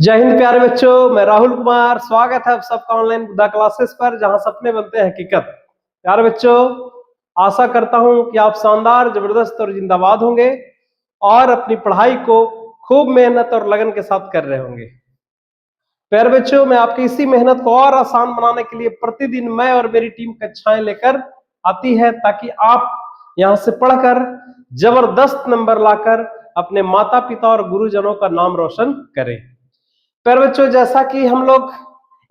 जय हिंद प्यारे बच्चों, मैं राहुल कुमार। स्वागत है आप सबका ऑनलाइन बुद्धा क्लासेस पर, जहां सपने बनते हैं हकीकत। प्यारे बच्चों, आशा करता हूं कि आप शानदार, जबरदस्त और जिंदाबाद होंगे और अपनी पढ़ाई को खूब मेहनत और लगन के साथ कर रहे होंगे। प्यारे बच्चों, मैं आपकी इसी मेहनत को और आसान बनाने के लिए प्रतिदिन मैं और मेरी टीम कक्षाएं लेकर आती है, ताकि आप यहां से पढ़कर जबरदस्त नंबर लाकर अपने माता पिता और गुरुजनों का नाम रोशन करें। पर बच्चों, जैसा कि हम लोग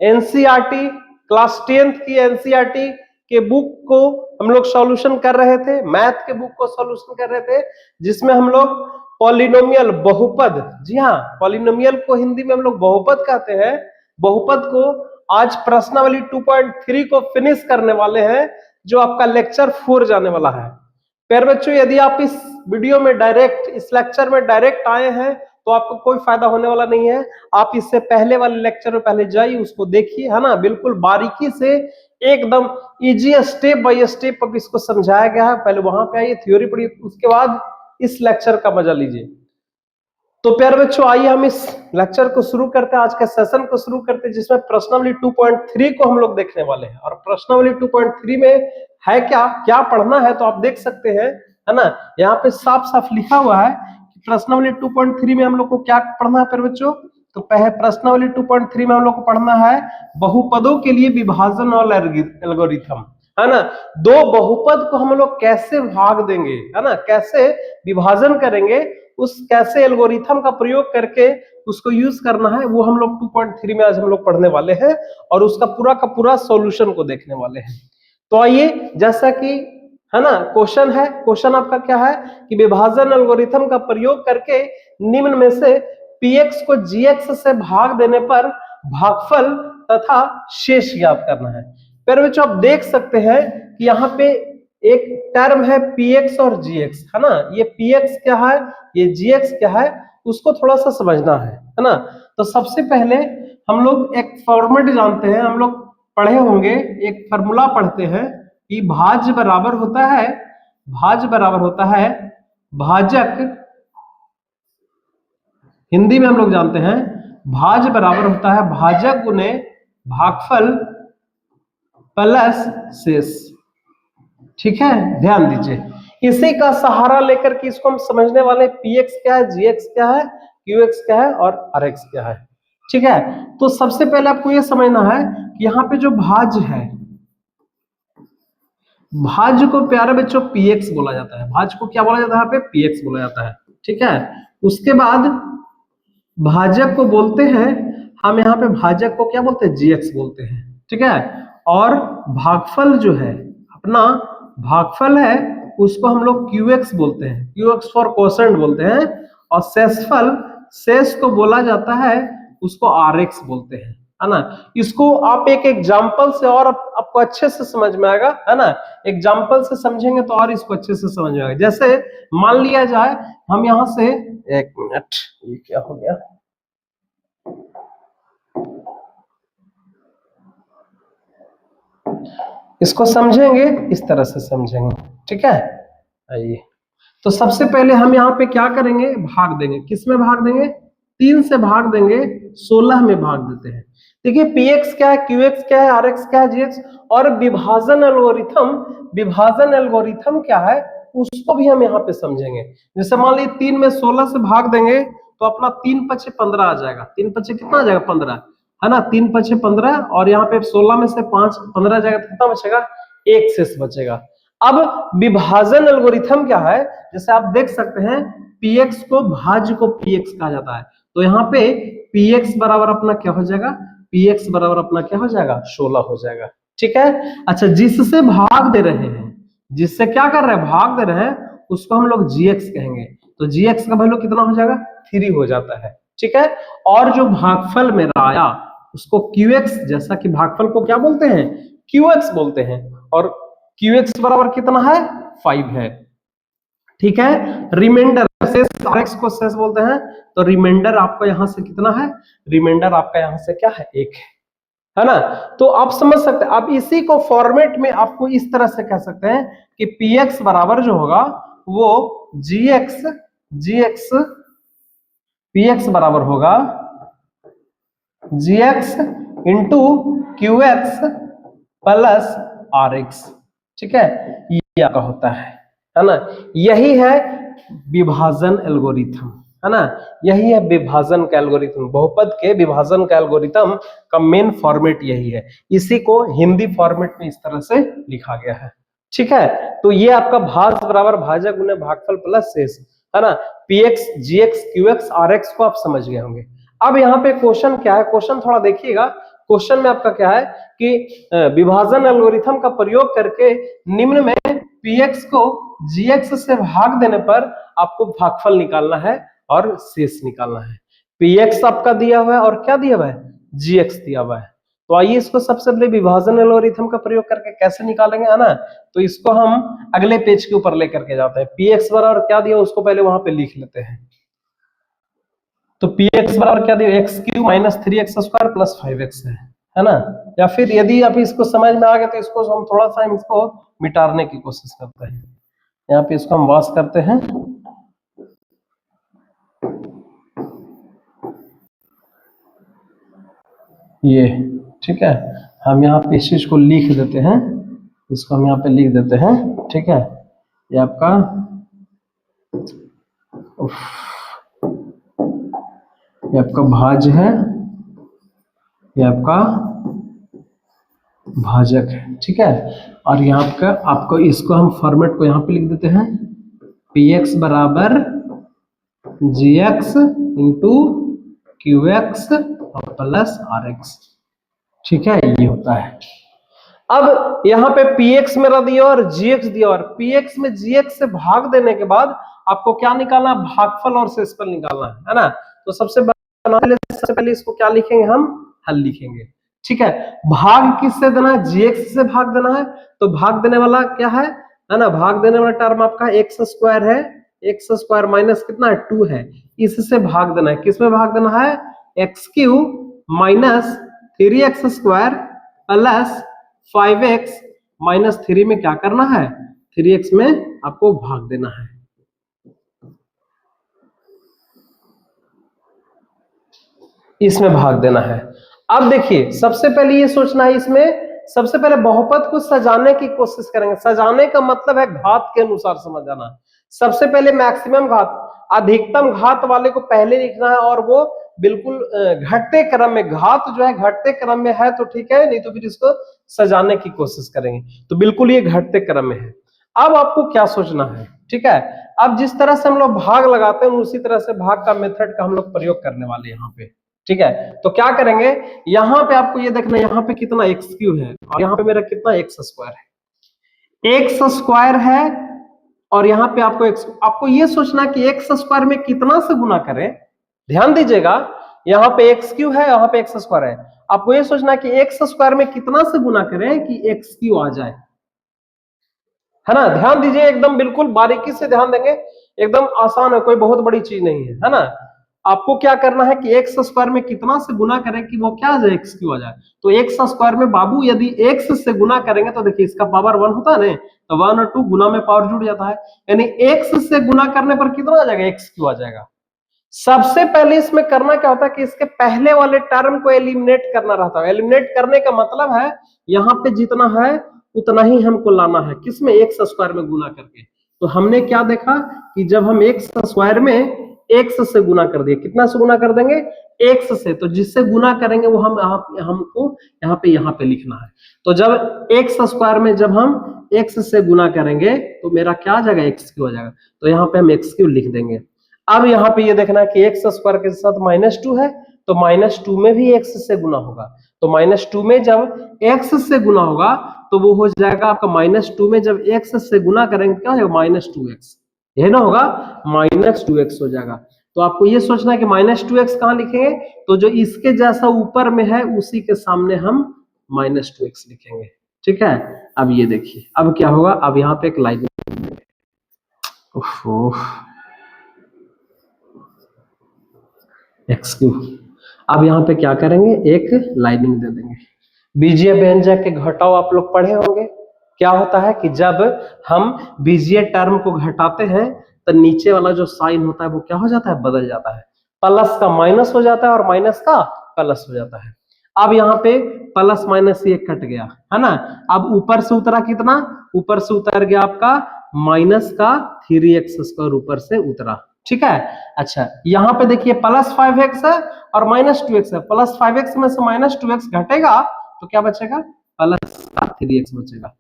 एनसीईआरटी क्लास 10th की एनसीईआरटी के बुक को हम लोग सॉल्यूशन कर रहे थे, मैथ के बुक को सॉल्यूशन कर रहे थे, जिसमें हम लोग पॉलिनोमियल बहुपद, जी हाँ, पॉलिनोमियल को हिंदी में हम लोग बहुपद कहते हैं, बहुपद को आज प्रश्नावली 2.3 को फिनिश करने वाले हैं, जो आपका लेक्चर 4 जाने वाला है। प्यारे बच्चों, यदि आप इस वीडियो में डायरेक्ट, इस लेक्चर में डायरेक्ट आए हैं तो आपको कोई फायदा होने वाला नहीं है। आप इससे पहले वाले लेक्चर में पहले जाइए, उसको देखिए, है ना, बिल्कुल बारीकी से एकदम इजी स्टेप बाय स्टेप अब इसको समझाया गया है। पहले वहां पे आइए, थ्योरी पढ़िए, उसके बाद इस लेक्चर का मजा लीजिए। तो प्यारे बच्चों, आइए हम इस लेक्चर को शुरू करते हैं, आज के सेशन को शुरू करते हैं, जिसमें प्रश्नावली 2.3 को हम लोग देखने वाले हैं। और प्रश्नावली 2.3 में है क्या क्या पढ़ना है, तो आप देख सकते हैं, है ना, यहाँ पे साफ साफ लिखा हुआ है कि प्रश्नावली 2.3 में हम लोग को क्या पढ़ना है। प्यारे बच्चों, तो पहले प्रश्नावली 2.3 में हम लोग को पढ़ना है बहुपदों के लिए विभाजन और एल्गोरिथम, है ना। दो बहुपद को हम लोग कैसे भाग देंगे, है ना, कैसे विभाजन करेंगे, उस कैसे एल्गोरिथम का प्रयोग करके उसको यूज करना है, वो हम लोग 2.3 में आज हम लोग पढ़ने वाले हैं और उसका पूरा का पूरा सॉल्यूशन को देखने वाले हैं। तो आइए, जैसा कि, है ना, क्वेश्चन है, क्वेश्चन आपका क्या है कि विभाजन एल्गोरिथम का प्रयोग करके निम्न में से px को gx से भाग देने पर भागफल तथा शेष ज्ञात करना है। फिर बच्चों, आप देख सकते हैं कि यहाँ पे एक टर्म है px और gx, है ना। ये px क्या है, ये gx क्या है, उसको थोड़ा सा समझना है ना। तो सबसे पहले हम लोग एक फॉर्मेट जानते हैं, हम लोग पढ़े होंगे, एक फॉर्मूला पढ़ते हैं कि भाज्य बराबर होता है, भाज्य बराबर होता है भाजक, हिंदी में हम लोग जानते हैं भाज्य बराबर होता है भाजक गुने भागफल प्लस शेष। ठीक है, ध्यान दीजिए, इसी का सहारा लेकर के इसको हम समझने वाले px क्या है, gx क्या है, qx क्या है और rx क्या है। ठीक है, तो सबसे पहले आपको यह समझना है कि यहाँ पे जो भाज्य है, भाज्य को प्यारे बच्चों px बोला जाता है, भाज्य को क्या बोला जाता है, यहाँ पे px बोला जाता है। ठीक है, उसके बाद भाजक को बोलते हैं हम, यहाँ पे भाजक को क्या बोलते हैं, gx बोलते हैं। ठीक है, और भागफल जो है अपना, भागफल है, उसको हम लोग qx बोलते हैं, qx फॉर क्वोशंट बोलते हैं। और शेषफल, शेष को बोला जाता है, उसको rx बोलते हैं, है ना। इसको आप एक एग्जाम्पल से और आपको अच्छे से समझ में आएगा, है ना। एग्जाम्पल से समझेंगे तो और इसको अच्छे से समझ में आएगा। जैसे मान लिया जाए हम यहाँ से, एक मिनट, ये क्या हो गया, इसको समझेंगे, इस तरह से समझेंगे। ठीक है, आइए, तो सबसे पहले हम यहाँ पे क्या करेंगे, भाग देंगे। किस में भाग देंगे, 3 से भाग देंगे, 16 में भाग देते हैं। देखिए px क्या है, qx क्या है, rx क्या है, gx। और विभाजन एल्गोरिथम, विभाजन एल्गोरिथम क्या है, उसको भी हम यहाँ पे समझेंगे। जैसे मान लीजिए 3 में 16 से भाग देंगे तो अपना 3 पचे 15 आ जाएगा। 3 पचे कितना आ जाएगा, 15, है ना। 3 पचे 15, और यहाँ पे 16 में से 5 15 जाएगा, कितना बचेगा, 1 शेष बचेगा। अब विभाजन एल्गोरिथम क्या है, जैसे आप देख सकते हैं px को भाज्य को px कहा जाता है, तो यहाँ पे px बराबर अपना क्या हो जाएगा, px बराबर अपना क्या हो जाएगा, 16 हो जाएगा। ठीक है, अच्छा, जिससे भाग दे रहे हैं, जिससे क्या कर रहे हैं, भाग दे रहे हैं, उसको हम लोग gx कहेंगे। तो gx का वैल्यू कितना हो जाएगा, 3 हो जाता है। ठीक है, और जो भागफल मेरा आया उसको qx, जैसा कि भागफल को क्या बोलते हैं, qx बोलते हैं, और qx बराबर कितना है, 5 है। ठीक है, रिमाइंडर, शेष rx को शेष बोलते हैं, तो रिमाइंडर आपका यहां से कितना है, रिमाइंडर आपका यहां से क्या है, 1 है ना। तो आप समझ सकते हैं, अब इसी को फॉर्मेट में आपको इस तरह से कह सकते हैं कि px बराबर जो होगा वो gx, px बराबर होगा G X into Q X plus R X. ठीक है, ये आपका होता है ना। यही है विभाजन एल्गोरिथम, है ना। यही है विभाजन का एल्गोरिथम, बहुपद के विभाजन का एल्गोरिथम का मेन फॉर्मेट यही है। इसी को हिंदी फॉर्मेट में इस तरह से लिखा गया है। ठीक है, तो ये आपका भाज्य बराबर भाजक गुने भागफल प्लस शेष, है ना। P X G X Q X R X को आप समझ गए होंगे। अब यहाँ पे क्वेश्चन क्या है, क्वेश्चन थोड़ा देखिएगा। क्वेश्चन में आपका क्या है कि विभाजन एल्गोरिथम का प्रयोग करके निम्न में px को gx से भाग देने पर आपको भागफल निकालना है और शेष निकालना है। px आपका दिया हुआ है और क्या दिया हुआ है, gx दिया हुआ है। तो आइए इसको सबसे पहले विभाजन एल्गोरिथम का प्रयोग करके कैसे निकालेंगे, है ना। तो इसको हम अगले पेज के ऊपर लेकर के जाते हैं। px बराबर क्या दिया उसको पहले वहां पे लिख लेते हैं। तो px बराबर क्या दिया, x Q minus 3x square plus 5x है ना। या फिर यदि आप इसको समझ में आ गए तो इसको हम थोड़ा सा इसको मिटाने की कोशिश करते हैं। यहाँ पे इसको हम वाश करते हैं। ये ठीक है, हम यहाँ पे इस चीज को लिख देते हैं, इसको हम यहाँ पे लिख देते हैं। ठीक है, ये आपका भाज्य है, ये आपका भाजक है। ठीक है, और यहाँ का आपको इसको हम फॉर्मेट को यहाँ पे लिख देते हैं, px बराबर gx इंटू क्यू एक्स और प्लस आर एक्स। ठीक है, ये होता है। अब यहाँ पे px मेरा दिया और gx दिया, और px में gx से भाग देने के बाद आपको क्या निकालना, भागफल और शेषफल निकालना है ना। तो सबसे पहले इसको क्या लिखेंगे, हम हल लिखेंगे। ठीक है, भाग किससे देना है, gx से भाग देना है। तो भाग देने वाला क्या है ना, भाग देने वाला टर्म आपका एक्स स्क्वायर है, एक्स स्क्वायर माइनस कितना है 2 है, इससे भाग देना है। किसमें भाग देना है, x Q minus 3x square plus 5x minus 3 में क्या करना है, 3x में आपको भाग देना है। इसमें भाग देना है। अब देखिए सबसे पहले ये सोचना है, इसमें सबसे पहले बहुपद को सजाने की कोशिश करेंगे। सजाने का मतलब है घात के अनुसार समझ जाना। सबसे पहले मैक्सिमम घात, अधिकतम घात वाले को पहले लिखना है, और वो बिल्कुल घटते क्रम में, घात जो है घटते क्रम में है तो ठीक है, नहीं तो फिर इसको सजाने की कोशिश करेंगे। तो बिल्कुल ये घटते क्रम में है। अब आपको क्या सोचना है, ठीक है, अब जिस तरह से हम लोग भाग लगाते हैं उसी तरह से भाग का मेथड का हम लोग प्रयोग करने वाले हैं यहाँ पे। ठीक है, तो क्या करेंगे, यहाँ पे आपको ये देखना, यहाँ पे कितना एक्स क्यू है और यहाँ पे मेरा कितना एक्स स्क्वायर है, एक्स स्क्वायर है, और यहाँ पे आपको ये सोचना कि एक्स स्क्वायर में कितना से गुना करें। ध्यान दीजिएगा, यहाँ पे एक्स क्यू है, यहाँ पे एक्स स्क्वायर है, आपको ये सोचना कि एक्स स्क्वायर में कितना से गुना करें कि एक्स क्यू आ जाए, है ना। ध्यान दीजिए, एकदम बिल्कुल बारीकी से ध्यान देंगे, एकदम आसान है, कोई बहुत बड़ी चीज नहीं है ना। आपको क्या करना है कि एक्स स्क्वायर में कितना से गुना करें कि वो क्या आ जाए, एक्स क्यू आ जाए। तो एक्स स्क्वायर में बाबू यदि एक्स से गुना करेंगे तो देखिए इसका पावर 1 होता है ना, तो 1 और 2 गुना में पावर जुड़ जाता है, यानी एक्स से गुना करने पर कितना आ जाएगा, एक्स क्यू आ जाएगा। सबसे पहले इसमें करना क्या होता है कि इसके पहले वाले टर्म को एलिमिनेट करना रहता है। एलिमिनेट करने का मतलब है यहाँ पे जितना है उतना ही हमको लाना है, किसमें, एक्स स्क्वायर में गुना करके। तो हमने क्या देखा कि जब हम एक्स स्क्वायर में एक्स से गुना कर दिए, कितना से गुना कर देंगे, एक्स से, तो जिससे गुना करेंगे वो हमको यहाँ पे लिखना है। तो जब एक्स स्क्वायर में जब हम एक्स से गुना करेंगे तो मेरा क्या आ जाएगा, एक्स क्यू आ जाएगा। तो यहाँ पे हम एक्स क्यू लिख देंगे। अब यहाँ पे ये देखना है कि एक्स स्क्वायर के साथ -2 है, तो -2 में भी एक्स से गुना होगा। तो -2 में जब एक्स से गुना होगा तो वो हो जाएगा आपका -2 में जब एक्स से गुना करेंगे क्या हो जाएगा, -2x, यही ना होगा, -2x हो जाएगा। तो आपको ये सोचना है कि -2x कहाँ लिखेंगे, तो जो इसके जैसा ऊपर में है उसी के सामने हम -2x लिखेंगे। ठीक है, अब ये देखिए अब क्या होगा, अब यहाँ पे एक लाइन, एक्स क्यू, अब यहाँ पे क्या करेंगे, एक लाइनिंग दे देंगे। बीजीय व्यंजक के घटाव आप लोग पढ़े होंगे, क्या होता है कि जब हम बीजीय टर्म को घटाते हैं तो नीचे वाला जो साइन होता है वो क्या हो जाता है, बदल जाता है, प्लस का माइनस हो जाता है और माइनस का प्लस हो जाता है। अब यहाँ पे प्लस माइनस ये कट गया है ना। अब ऊपर से उतरा कितना, ऊपर से उतर गया आपका माइनस का 3x² ऊपर से उतरा, ठीक है। अच्छा यहाँ पे देखिए प्लस 5x है और माइनस 2x है, प्लस 5x में से माइनस 2x घटेगा तो क्या बचेगा, प्लस का 3x बचेगा।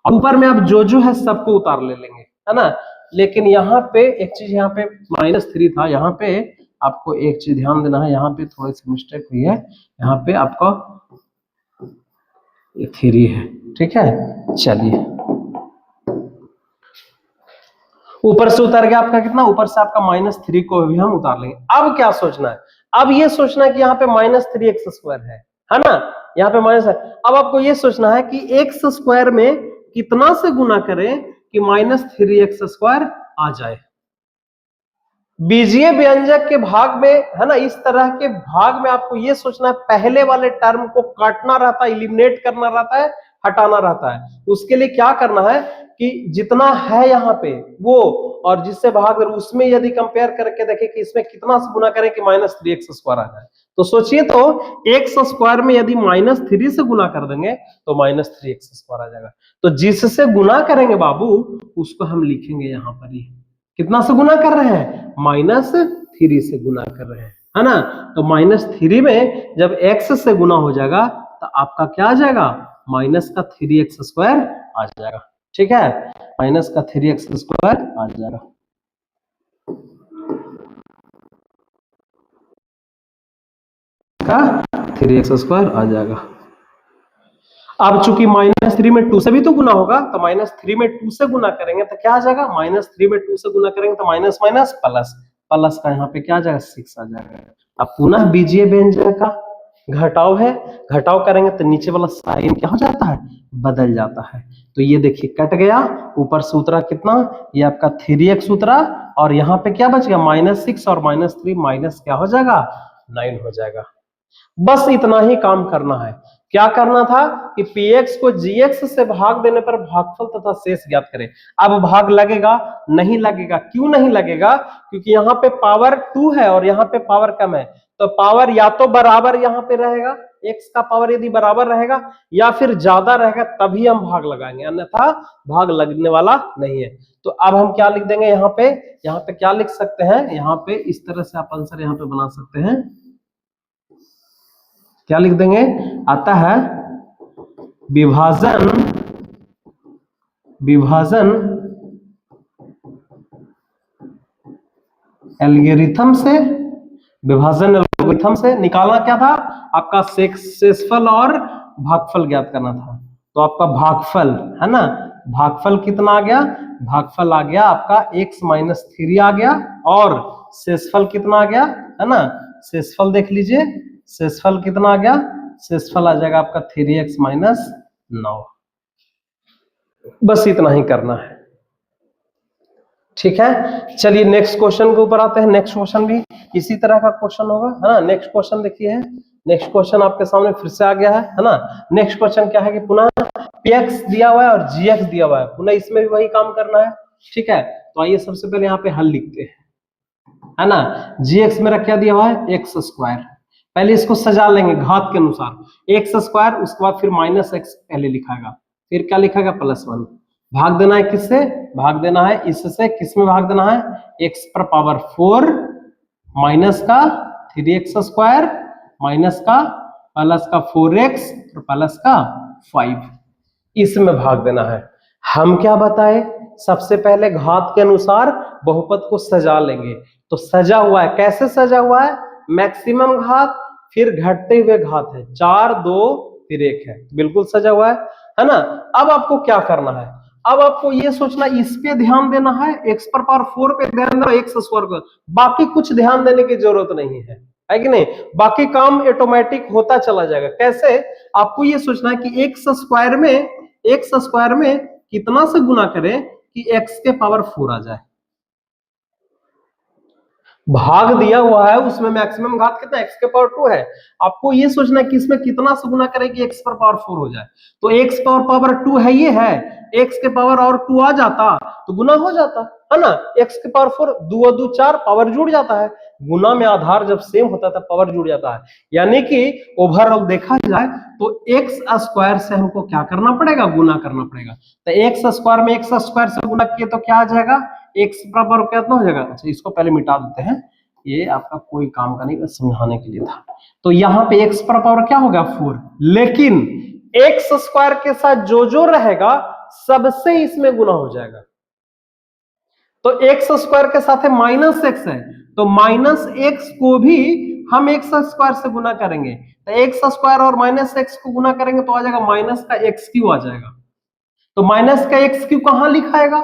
और ऊपर में अब जो है सबको उतार ले लेंगे, है ना। लेकिन यहाँ पे एक चीज, यहाँ पे -3 था, यहाँ पे आपको एक चीज ध्यान देना है, यहाँ पे थोड़ी सी मिस्टेक हुई है, यहाँ पे आपका 3 है, ठीक है। चलिए ऊपर से उतर गया आपका कितना, ऊपर से आपका -3 को भी हम उतार लेंगे। अब क्या सोचना है, अब ये सोचना है कि यहाँ पे -3x² है ना, यहाँ पे माइनस है। अब आपको ये सोचना है कि x² में कितना से गुना करें कि -3x² आ जाए। बीजीय व्यंजक के भाग में, है ना, इस तरह के भाग में आपको ये सोचना है, पहले वाले टर्म को काटना रहता है, एलिमिनेट करना रहता है, हटाना रहता है। उसके लिए क्या करना है कि जितना है यहाँ पे वो और जिससे भाग उसमें यदि कंपेयर करके देखें कि इसमें कितना से गुना करें कि -3x² आ जाए। तो सोचिए तो x² में यदि -3 से गुना कर देंगे तो -3x² आ जाएगा। तो जिससे गुना करेंगे बाबू उसको हम लिखेंगे यहाँ पर ही, कितना से गुना कर रहे हैं, -3 से गुना कर रहे हैं, है ना। तो -3 में जब x से गुना हो जाएगा तो आपका क्या आ जाएगा, माइनस का 3x² आ जाएगा, ठीक है, माइनस का 3x² आ जाएगा। का 3x² आ जाएगा। अब चूंकि -3 में 2 से भी तो गुना होगा, तो -3 में 2 से गुना करेंगे तो क्या आ जाएगा, -3 में 2 से गुना करेंगे तो माइनस माइनस प्लस, प्लस का यहाँ पे क्या आ जाएगा, 6 आ जाएगा। अब पुनः बीजीय व्यंजक का घटाव है, घटाव करेंगे तो नीचे वाला साइन क्या हो जाता है, बदल जाता है। तो ये देखिए कट गया, ऊपर से उतरा कितना, ये आपका 3x उतरा और यहाँ पे क्या बच गया, -6 और -3 माइनस क्या हो जाएगा, 9 हो जाएगा। बस इतना ही काम करना है। क्या करना था कि px को gx से भाग देने पर भागफल तथा शेष ज्ञात करें। अब भाग लगेगा, नहीं लगेगा, क्यों नहीं लगेगा, क्योंकि यहाँ पे पावर 2 है और यहाँ पे पावर कम है, तो पावर या तो बराबर यहाँ पे रहेगा, x का पावर यदि बराबर रहेगा या फिर ज्यादा रहेगा तभी हम भाग लगाएंगे, अन्यथा भाग लगने वाला नहीं है। तो अब हम क्या लिख देंगे यहाँ पे क्या लिख सकते हैं, यहाँ पे इस तरह से आप आंसर यहाँ पे बना सकते हैं, क्या लिख देंगे, आता है विभाजन एल्गोरिथम से, विभाजन एल्गोरिथम से निकालना क्या था, आपका शेषफल और भागफल ज्ञात करना था। तो आपका भागफल है ना, भागफल कितना आ गया, भागफल आ गया आपका x - 3 आ गया और शेषफल कितना आ गया, है ना, शेषफल देख लीजिए, शेषफल कितना आ गया, शेषफल आ जाएगा आपका 3x - 9। बस इतना ही करना है, ठीक है। चलिए नेक्स्ट क्वेश्चन के ऊपर आते हैं। नेक्स्ट क्वेश्चन भी इसी तरह का क्वेश्चन होगा, है ना। नेक्स्ट क्वेश्चन देखिए है, नेक्स्ट क्वेश्चन आपके सामने फिर से आ गया है ना। नेक्स्ट क्वेश्चन क्या है कि पुनः px दिया हुआ है और gx दिया हुआ है, पुनः इसमें भी वही काम करना है, ठीक है। तो आइए सबसे पहले यहाँ पे हल लिखते हैं, है ना। gx मेरा क्या दिया हुआ है, x²। पहले इसको सजा लेंगे घात के अनुसार, x², उसके बाद फिर -x पहले लिखाएगा, फिर क्या लिखाएगा, +1। भाग देना है किससे, भाग देना है इससे, किस में भाग देना है, x⁴ माइनस का 3x² माइनस का प्लस का 4x और प्लस का 5, इसमें भाग देना है। हम क्या बताए, सबसे पहले घात के अनुसार बहुपद को सजा लेंगे। तो सजा हुआ है, कैसे सजा हुआ है, मैक्सिमम घात फिर घटते हुए घात है, 4 2 फिर 1 है, बिल्कुल सजा हुआ है ना। अब आपको क्या करना है, अब आपको ये सोचना, इस पे ध्यान देना है, x⁴ पे ध्यान देना, x² को, बाकी कुछ ध्यान देने की जरूरत नहीं है कि नहीं, बाकी काम ऑटोमेटिक होता चला जाएगा। कैसे, आपको ये सोचना है कि x² में कितना से गुना करें कि x⁴ आ जाए। भाग दिया हुआ है, उसमें मैक्सिमम घात कितना, x⁴ है। आपको ये सोचना है कि इसमें कितना से गुना करें कि x⁴ हो जाए। तो x⁴ है, ये है, x के पावर और 2 आ जाता तो गुना हो जाता, है ना। x की पावर 4, 2 2 4, पावर जुड़ जाता है। गुना में आधार जब सेम होता है तब पावर जुड़ जाता है। यानी कि ओवरऑल देखा जाए तो x स्क्वायर से हमको क्या करना पड़ेगा, गुना करना पड़ेगा। तो x स्क्वायर में x स्क्वायर से गुना किए तो क्या आ जाएगा, x बराबर कितना हो जाएगा। अच्छा इसको पहले मिटा देते हैं, ये आपका कोई काम का नहीं, समझाने के लिए था। तो यहाँ पे x पर पावर क्या होगा 4, लेकिन x स्क्वायर के साथ जो जो रहेगा सबसे इसमें गुना हो जाएगा। तो x स्क्वायर के साथ है माइनस एक्स है, तो माइनस एक्स को भी हम एक्स स्क्वायर से गुना करेंगे। तो एक्स स्क्वायर और माइनस एक्स को गुना करेंगे तो आ जाएगा माइनस का एक्स क्यू आ जाएगा। तो माइनस का एक्स क्यू कहां लिखाएगा,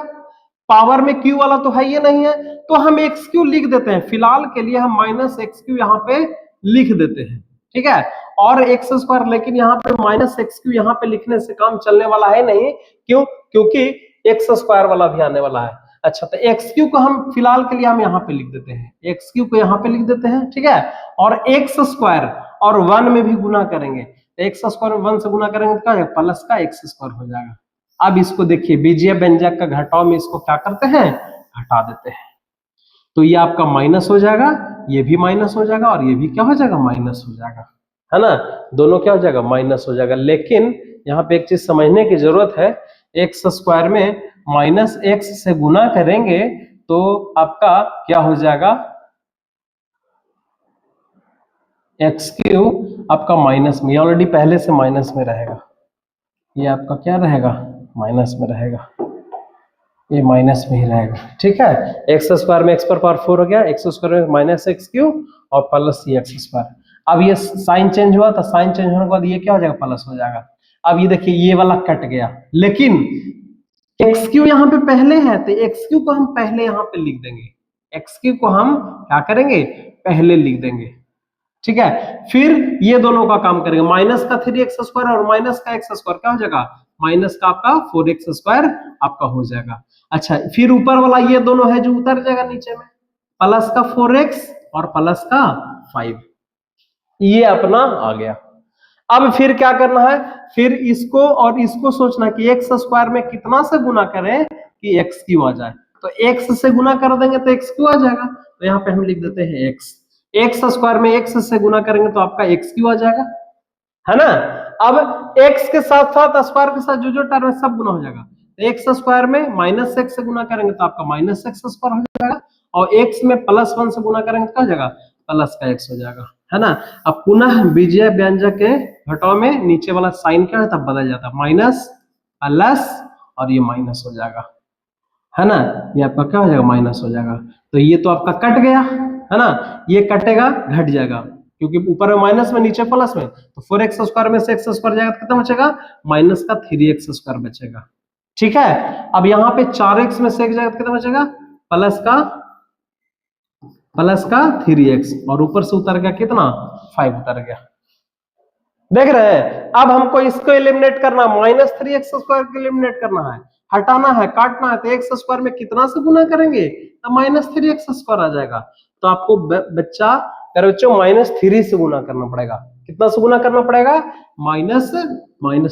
पावर में क्यू वाला तो है ये नहीं है, तो हम एक्स क्यू लिख देते हैं। फिलहाल के लिए हम माइनस एक्स क्यू यहाँ पे लिख देते हैं, ठीक है। और एक्स स्क्वायर, लेकिन यहाँ पे माइनस एक्स क्यू यहाँ पे लिखने से काम चलने वाला है नहीं। क्यों, क्योंकि एक्स स्क्वायर वाला भी आने वाला है। अच्छा तो एक्स क्यू को हम फिलहाल के लिए हम यहाँ पे लिख देते हैं, एक्स क्यू को यहाँ पे लिख देते हैं, ठीक है। और एक्स स्क्वायर और 1 में भी गुना करेंगे, एक्स स्क्वायर में 1 से गुना करेंगे तो क्या है, प्लस का एक्स स्क्वायर हो जाएगा। अब इसको देखिए बीजीय व्यंजक का घटाव में इसको क्या करते हैं, घटा देते हैं। तो ये आपका माइनस हो जाएगा, ये भी माइनस हो जाएगा, और ये भी क्या हो जाएगा, माइनस हो जाएगा, है ना। दोनों क्या हो जाएगा, माइनस हो जाएगा। लेकिन यहाँ पे एक चीज समझने की जरूरत है, एक्स स्क्वायर में माइनस एक्स से गुना करेंगे तो आपका क्या हो जाएगा, एक्स क्यूब आपका माइनस में, ऑलरेडी पहले से माइनस में रहेगा, ये आपका क्या रहेगा, माइनस में रहेगा, ये माइनस में ही रहेगा, ठीक है। एक्स स्क्वायर में एक्स पर पावर 4 हो गया, एक्स स्क्वायर में माइनस एक्स क्यूब और प्लस ये एक्स स्क्वायर। अब ये साइन चेंज हुआ, तो साइन चेंज होने के बाद ये क्या हो जाएगा, प्लस हो जाएगा। अब ये देखिए ये वाला कट गया, लेकिन एक्स क्यू यहाँ पे पहले है, तो एक्स क्यू को हम पहले यहाँ पे लिख देंगे, एक्स क्यू को हम क्या करेंगे, पहले लिख देंगे, ठीक है। फिर ये दोनों का काम करेंगे, माइनस का 3x स्क्वायर और माइनस का x स्क्वायर क्या हो जाएगा, माइनस का आपका 4x स्क्वायर आपका हो जाएगा। अच्छा फिर ऊपर वाला ये दोनों है जो उतर जाएगा नीचे में, प्लस का 4x और प्लस का 5, ये अपना आ गया। अब फिर क्या करना है, फिर इसको और इसको सोचना कि एक्स स्क्वायर में कितना से गुना करें कि एक्स क्यू आ जाए। तो एक्स से गुना कर देंगे तो एक्स क्यू आ जाएगा, तो यहाँ पे हम लिख देते हैं एक्स। एक्स स्क्वायर में एक्स से गुना करेंगे तो आपका एक्स क्यू आ जाएगा, है ना। अब एक्स के साथ साथ स्क्वायर के साथ जो जो टर्म है सब गुना हो जाएगा। तो एक्स स्क्वायर में माइनस एक्स से गुना करेंगे तो आपका माइनस एक्स स्क्वायर हो जाएगा, और एक्स में प्लस 1 से गुना करेंगे तो क्या हो जाएगा, प्लस का एक्स हो जाएगा, है ना। अब पुनः बीजीय व्यंजक के घटाव में नीचे वाला साइन क्या होता है, बदल जाता है, माइनस प्लस और ये माइनस हो जाएगा, है ना। ये आपका क्या हो जाएगा, माइनस हो जाएगा। तो ये तो आपका कट गया, है ना, ये कटेगा घट जाएगा, क्योंकि ऊपर में माइनस में नीचे प्लस में, तो 4x स्क्वायर में से एक्स स्क्वायर जाएगा तो कितना बचेगा, माइनस का 3x स्क्वायर बचेगा, ठीक है। अब यहाँ पे 4x में से एक जाएगा तो कितना बचेगा, प्लस का 3x, और ऊपर से उतर गया कितना, 5 उतर गया। देख रहे हैं, अब हमको इसको एलिमिनेट करना, माइनस 3x स्क्वायर को एलिमिनेट करना है, हटाना है, काटना है, तो एक्स स्क्वायर में कितना से गुना करेंगे, तो माइनस 3x स्क्वायर आ जाएगा। तो आपको बच्चा माइनस 3 से गुना करना पड़ेगा, कितना से गुना करना पड़ेगा, माइनस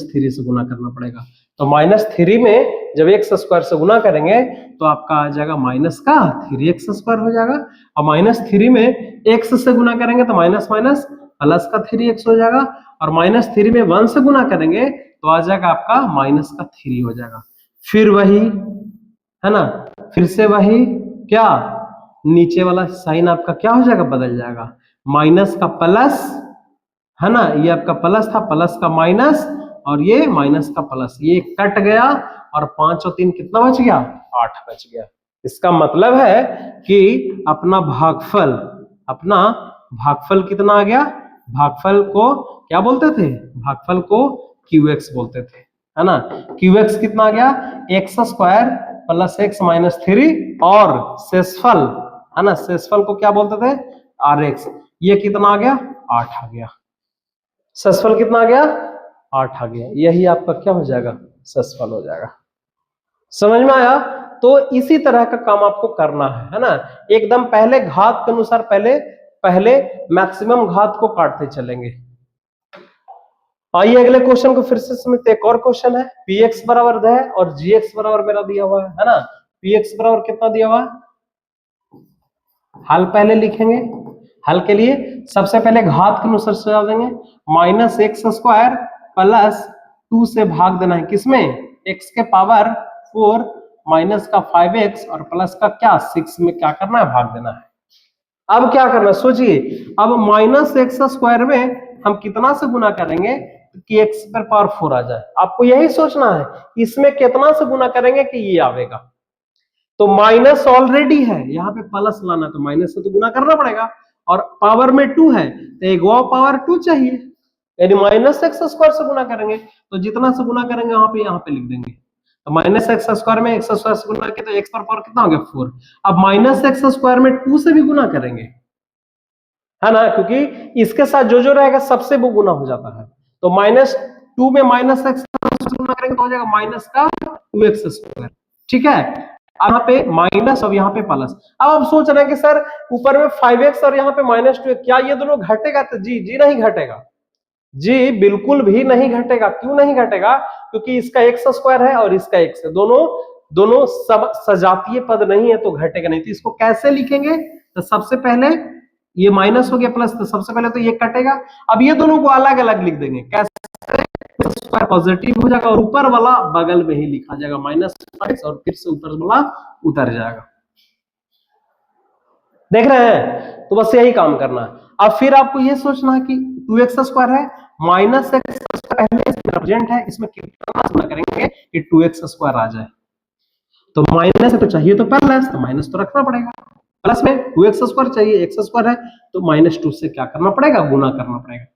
3 से गुना करना पड़ेगा। तो माइनस 3 में जब एक्स स्क्वायर से गुना करेंगे तो आपका आ जाएगा माइनस का 3x स्क्वायर हो जाएगा, और माइनस 3 में एक्स से गुना करेंगे तो माइनस माइनस प्लस का 3x हो जाएगा, और माइनस 3 में 1 से गुना करेंगे तो आ जाएगा आपका माइनस का 3 हो जाएगा। फिर वही, है ना, फिर से वही क्या, नीचे वाला साइन आपका क्या हो जाएगा, बदल जाएगा, माइनस का प्लस, है ना, ये आपका प्लस था, प्लस का माइनस, और ये माइनस का प्लस, ये कट गया, और 5 और 3 कितना बच गया, 8 बच गया। इसका मतलब है कि अपना भागफल कितना आ गया, भागफल को क्या बोलते थे, भागफल को QX बोलते थे, है ना। QX कितना आ गया, X square plus x minus 3, और शेषफल, है ना, शेषफल को क्या बोलते थे, RX। ये कितना आ गया, 8 आ गया। शेषफल कितना आ गया, 8 आ गया। यही आपका क्या हो जाएगा, शेषफल हो जाएगा। समझ में आया। तो इसी तरह का काम आपको करना है ना, एकदम पहले घात के अनुसार पहले मैक्सिमम घात को काटते चलेंगे। आइए अगले क्वेश्चन को फिर से समझते हैं। एक और क्वेश्चन है, px बराबर है और gx बराबर मेरा दिया हुआ है ना। पी एक्स बराबर कितना दिया हुआ, हल पहले लिखेंगे। हल के लिए सबसे पहले घात के अनुसार सजा देंगे, माइनस एक्स स्क्वायर प्लस 2 से भाग देना है किसमें, एक्स के पावर 4 माइनस का 5x और प्लस का क्या 6 में क्या करना है, भाग देना है। अब क्या करना है सोचिए, अब माइनस एक्स स्क्वायर में हम कितना से गुना करेंगे कि एक्स पर पावर 4 आ जाए, आपको यही सोचना है। इसमें कितना से गुना करेंगे कि ये आवेगा, तो माइनस ऑलरेडी है, यहाँ पे प्लस लाना तो माइनस से तो गुना करना पड़ेगा, और पावर में 2 है तो एक और पावर 2 चाहिए, यानी माइनस एक्स स्क्वायर से गुना करेंगे, तो जितना से गुना करेंगे यहाँ पे लिख देंगे। तो माइनस एक्स स्क्वायर में एक्स स्क्वायर से गुना किया तो एक्स पर पावर कितना हो गया 4। अब माइनस एक्स स्क्वायर में 2 से भी गुना करेंगे, है ना, क्योंकि इसके साथ जो जो रहेगा सबसे वो गुना हो जाता है। तो माइनस 2 में माइनस एक्स गुना करेंगे तो हो जाएगा माइनस का 2x स्क्वायर, ठीक है। अब यहाँ पे माइनस और यहाँ पे प्लस। अब आप सोच रहे हैं कि सर ऊपर में 5x और यहाँ पे -2, क्या ये दोनों घटेगा, तो जी नहीं घटेगा, जी बिल्कुल भी नहीं घटेगा। क्यों नहीं घटेगा, क्योंकि इसका एक्स स्क्वायर है और इसका एक्स है, दोनों सब सजातीय पद नहीं है, तो घटेगा नहीं। तो इसको कैसे लिखेंगे, तो सबसे पहले ये माइनस हो गया प्लस, तो सबसे पहले तो ये कटेगा। अब ये दोनों को अलग अलग लिख देंगे, कैसे, स्क्वायर पॉजिटिव हो जाएगा और ऊपर वाला बगल में ही लिखा जाएगा -5 और फिर से ऊपर वाला उतर जाएगा। देख रहे हैं, तो बस यही काम करना है। अब फिर आपको ये सोचना है कि 2x स्क्वायर है, माइनस एक्स पहले रिप्रेजेंट है, इसमें कितना गुना करेंगे कि 2x स्क्वायर आ जाए। तो माइनस है तो चाहिए तो प्लस, तो माइनस तो रखना पड़ेगा, प्लस में 2x स्क्वायर चाहिए, x स्क्वायर है तो -2 से क्या करना पड़ेगा, गुना करना पड़ेगा,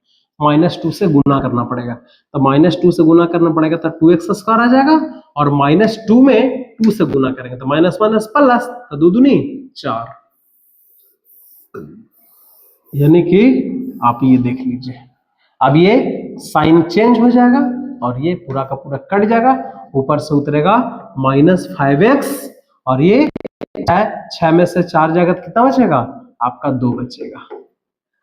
-2 से गुना करना पड़ेगा। तो -2 से गुना करना पड़ेगा तो 2x स्क्वायर आ जाएगा, और -2 में 2 से गुना करेंगे तो माइनस माइनस प्लस, तो 2 दूनी 4, यानी कि आप ये देख लीजिए, अब ये साइन चेंज हो जाएगा और ये पूरा का पूरा कट जाएगा, ऊपर से उतरेगा -5x और ये 6 में से 4 जाएगा तो कितना बचेगा, आपका 2 बचेगा।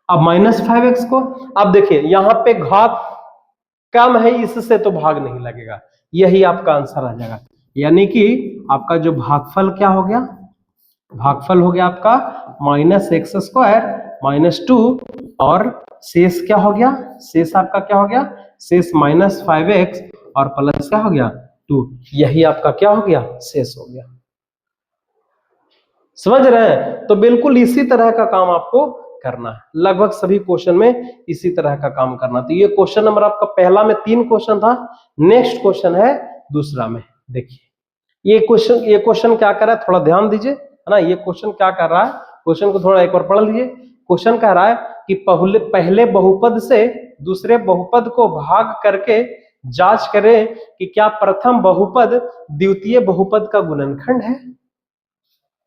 अब -5x को, अब देखिए यहाँ पे घात कम है, इससे तो भाग नहीं लगेगा, यही आपका आंसर आ जाएगा। यानी कि आपका जो भागफल क्या हो गया, भागफल हो गया आपका -x स्क्वायर -2 और शेष क्या हो गया, शेष आपका क्या हो गया, शेष -5x और प्लस क्या हो गया 2, यही आपका क्या हो गया, शेष हो गया। समझ रहे हैं, तो बिल्कुल इसी तरह का काम आपको करना है, लगभग सभी क्वेश्चन में इसी तरह का काम करना। तो ये क्वेश्चन नंबर आपका पहला में 3 क्वेश्चन था, नेक्स्ट क्वेश्चन है दूसरा में। देखिए ये क्वेश्चन क्या कर रहा है, थोड़ा ध्यान दीजिए, है ना, ये क्वेश्चन क्या कर रहा है, क्वेश्चन को थोड़ा एक बार पढ़ लीजिए। क्वेश्चन कह रहा है कि पहले बहुपद से दूसरे बहुपद को भाग करके जांच करें कि क्या प्रथम बहुपद द्वितीय बहुपद का गुणनखंड है।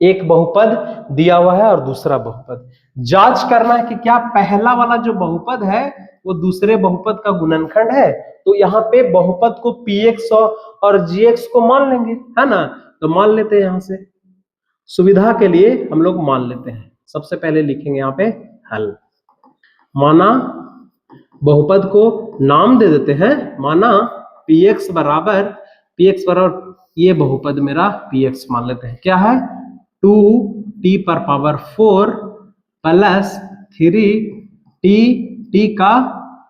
एक बहुपद दिया हुआ है और दूसरा बहुपद, जांच करना है कि क्या पहला वाला जो बहुपद है वो दूसरे बहुपद का गुणनखंड है। तो यहाँ पे बहुपद को px और gx को मान लेंगे, है ना, तो मान लेते हैं, यहां से सुविधा के लिए हम लोग मान लेते हैं। सबसे पहले लिखेंगे यहाँ पे हल, माना बहुपद को नाम दे देते हैं, माना px बराबर ये बहुपद मेरा px मान लेते हैं, क्या है 2t पर पावर 4 प्लस 3t का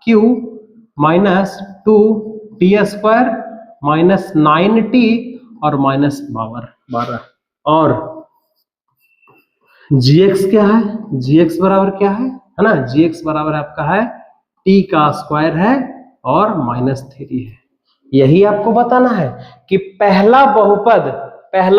cube minus 2t square minus 9t और माइनस पावर 12, और gx क्या है, gx बराबर क्या है ना, gx बराबर आपका है t का स्क्वायर है और -3 है। यही आपको बताना है कि पहला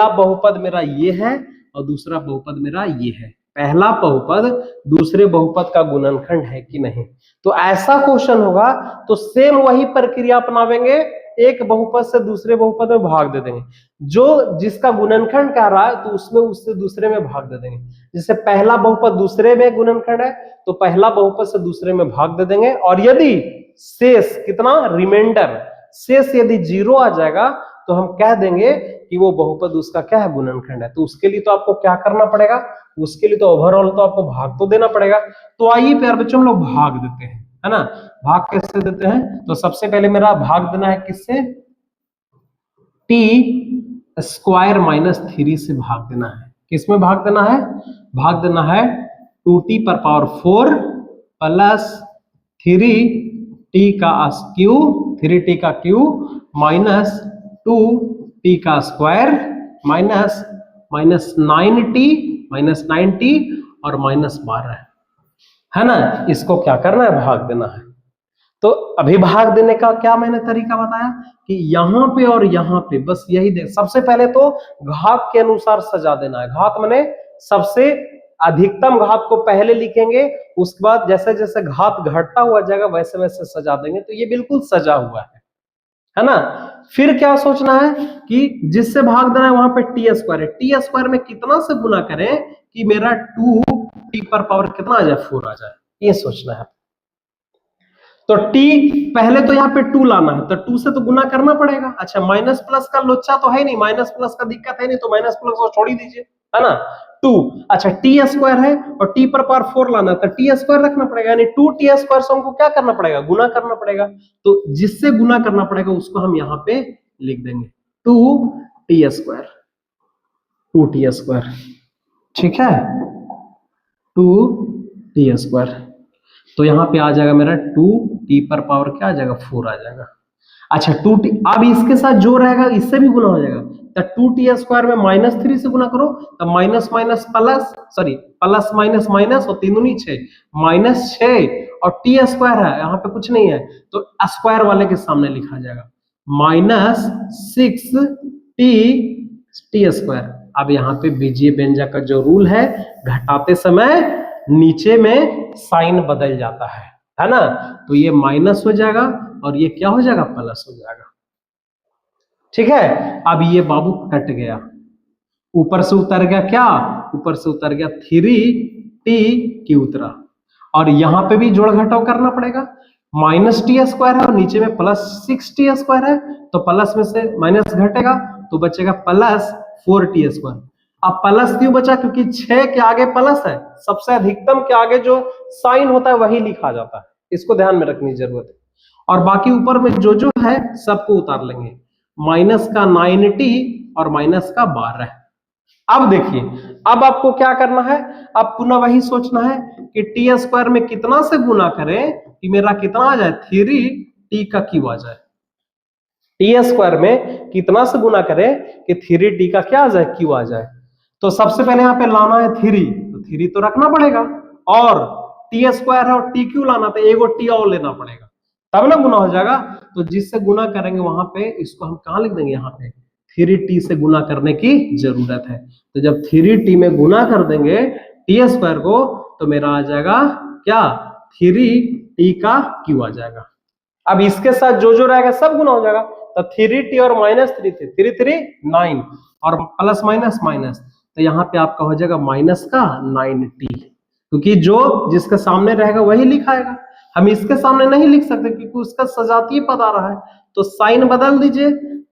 बहुपद मेरा ये है और दूसरा बहुपद मेरा ये है, पहला बहुपद दूसरे बहुपद का गुणनखंड है कि नहीं। तो ऐसा क्वेश्चन होगा तो सेम वही प्रक्रिया अपनावेंगे, एक बहुपद से दूसरे बहुपद में भाग दे देंगे, जो जिसका गुणनखंड कह रहा है तो उसमें उससे दूसरे में भाग दे देंगे। जैसे पहला बहुपद दूसरे में गुणनखंड है तो पहला बहुपद से दूसरे में भाग दे देंगे, और यदि शेष कितना रिमाइंडर शेष यदि 0 आ जाएगा तो हम कह देंगे कि वो बहुपद उसका क्या है, गुणनखंड है। तो उसके लिए तो आपको क्या करना पड़ेगा, उसके लिए तो ओवरऑल तो आपको भाग तो देना पड़ेगा। तो आइए प्यार बच्चों हम लोग भाग देते हैं, है ना, भाग कैसे देते हैं, तो सबसे पहले मेरा भाग देना है किससे, t स्क्वायर माइनस 3 से भाग देना है। किस में भाग देना है? भाग देना है 2t पर पावर 4 प्लस 3t का क्यूब, 3t का क्यूब माइनस 2t का स्क्वायर माइनस 9t और -12 है ना। इसको क्या करना है? भाग देना है। तो अभी भाग देने का क्या मैंने तरीका बताया कि यहां पे और यहां पे बस यही देख, सबसे पहले तो घात के अनुसार सजा देना है। घात माने सबसे अधिकतम घात को पहले लिखेंगे, उसके बाद जैसे जैसे घात घटता हुआ जाएगा वैसे वैसे सजा देंगे, तो ये बिल्कुल सजा हुआ है ना। फिर क्या सोचना है कि जिससे भाग देना है वहां पे टी स्क्वायर है, टी स्क्वायर में कितना से गुना करें कि मेरा 2t पर पावर कितना आ जाए? 4 आ जाए, ये सोचना है। तो t पहले तो यहाँ पे 2 लाना है, तो 2 से तो गुना करना पड़ेगा। अच्छा, माइनस प्लस का लोचा तो है नहीं, माइनस प्लस का दिक्कत है नहीं, तो माइनस प्लस को छोड़ ही दीजिए, है ना। 2, अच्छा टी स्क्वायर है और t पर पावर 4 लाना है, तो टी स्क्वायर रखना पड़ेगा, यानी 2t स्क्वायर से हमको क्या करना पड़ेगा? गुना करना पड़ेगा। तो जिससे गुना करना पड़ेगा उसको हम यहाँ पे लिख देंगे 2t स्क्वायर, 2t स्क्वायर, ठीक है, 2t स्क्वायर। तो यहाँ पे आ जाएगा मेरा 2t पर पावर क्या आ जाएगा? 4 आ जाएगा। अच्छा 2t, अब इसके साथ जो रहेगा इससे भी गुना हो जाएगा, तो 2t स्क्वायर में -3 से गुना करो, तो minus minus plus, sorry plus minus minus, और 3 दूनी 6, -6, और t स्क्वायर है यहाँ पे कुछ नहीं है, तो स्क्वायर वाले के सामने लिखा जाएगा -6t स्क्वायर। अब यहाँ पे बीजीय व्यंजक का जो रूल है, घटाते समय नीचे में साइन बदल जाता है ना। तो ये माइनस हो जाएगा और ये क्या हो जाएगा? प्लस हो जाएगा, ठीक है। अब ये बाबू कट गया, ऊपर से उतर गया क्या? ऊपर से उतर गया 3t उतरा, और यहां पे भी जोड़ घटाव करना पड़ेगा। -t स्क्वायर है और नीचे में +6t स्क्वायर है, तो प्लस में से माइनस घटेगा तो बचेगा +4t स्क्वायर। अब प्लस क्यों बचा? क्योंकि 6 के आगे प्लस है, सबसे अधिकतम के आगे जो साइन होता है वही लिखा जाता है, इसको ध्यान में रखने की जरूरत है। और बाकी ऊपर में जो जो है सबको उतार लेंगे, माइनस का 9t और माइनस का 12। अब देखिए, अब आपको क्या करना है? अब पुनः वही सोचना है कि टी स्क्वायर में कितना से गुना करें कि मेरा कितना आ जाए? 3t का क्यूब आ जाए। टी स्क्वायर में कितना से गुना करें कि 3t का क्या आ जाए? क्यूब आ जाए। तो सबसे पहले यहाँ पे लाना है 3, तो 3 तो रखना पड़ेगा, और टी स्क्वायर है और टी क्यू लाना, तो एगो टी और लेना पड़ेगा, तब ना गुना हो जाएगा। तो जिससे गुना करेंगे वहां पे इसको हम कहाँ लिख देंगे? यहाँ पे 3t से गुना करने की जरूरत है। तो जब 3t में गुना कर देंगे टी स्क्वायर को, तो मेरा आ जाएगा क्या? 3t का क्यू आ जाएगा। अब इसके साथ जो जो रहेगा सब गुना हो जाएगा, तो 3t और -3 थे, 3 3 9 और प्लस माइनस माइनस, तो यहाँ पे आपका हो जाएगा माइनस का 9t, क्योंकि जो जिसके सामने रहेगा वही लिखाएगा। हम इसके सामने नहीं लिख सकते क्योंकि उसका सजातीय पद आ रहा है, तो साइन बदल दीजिए,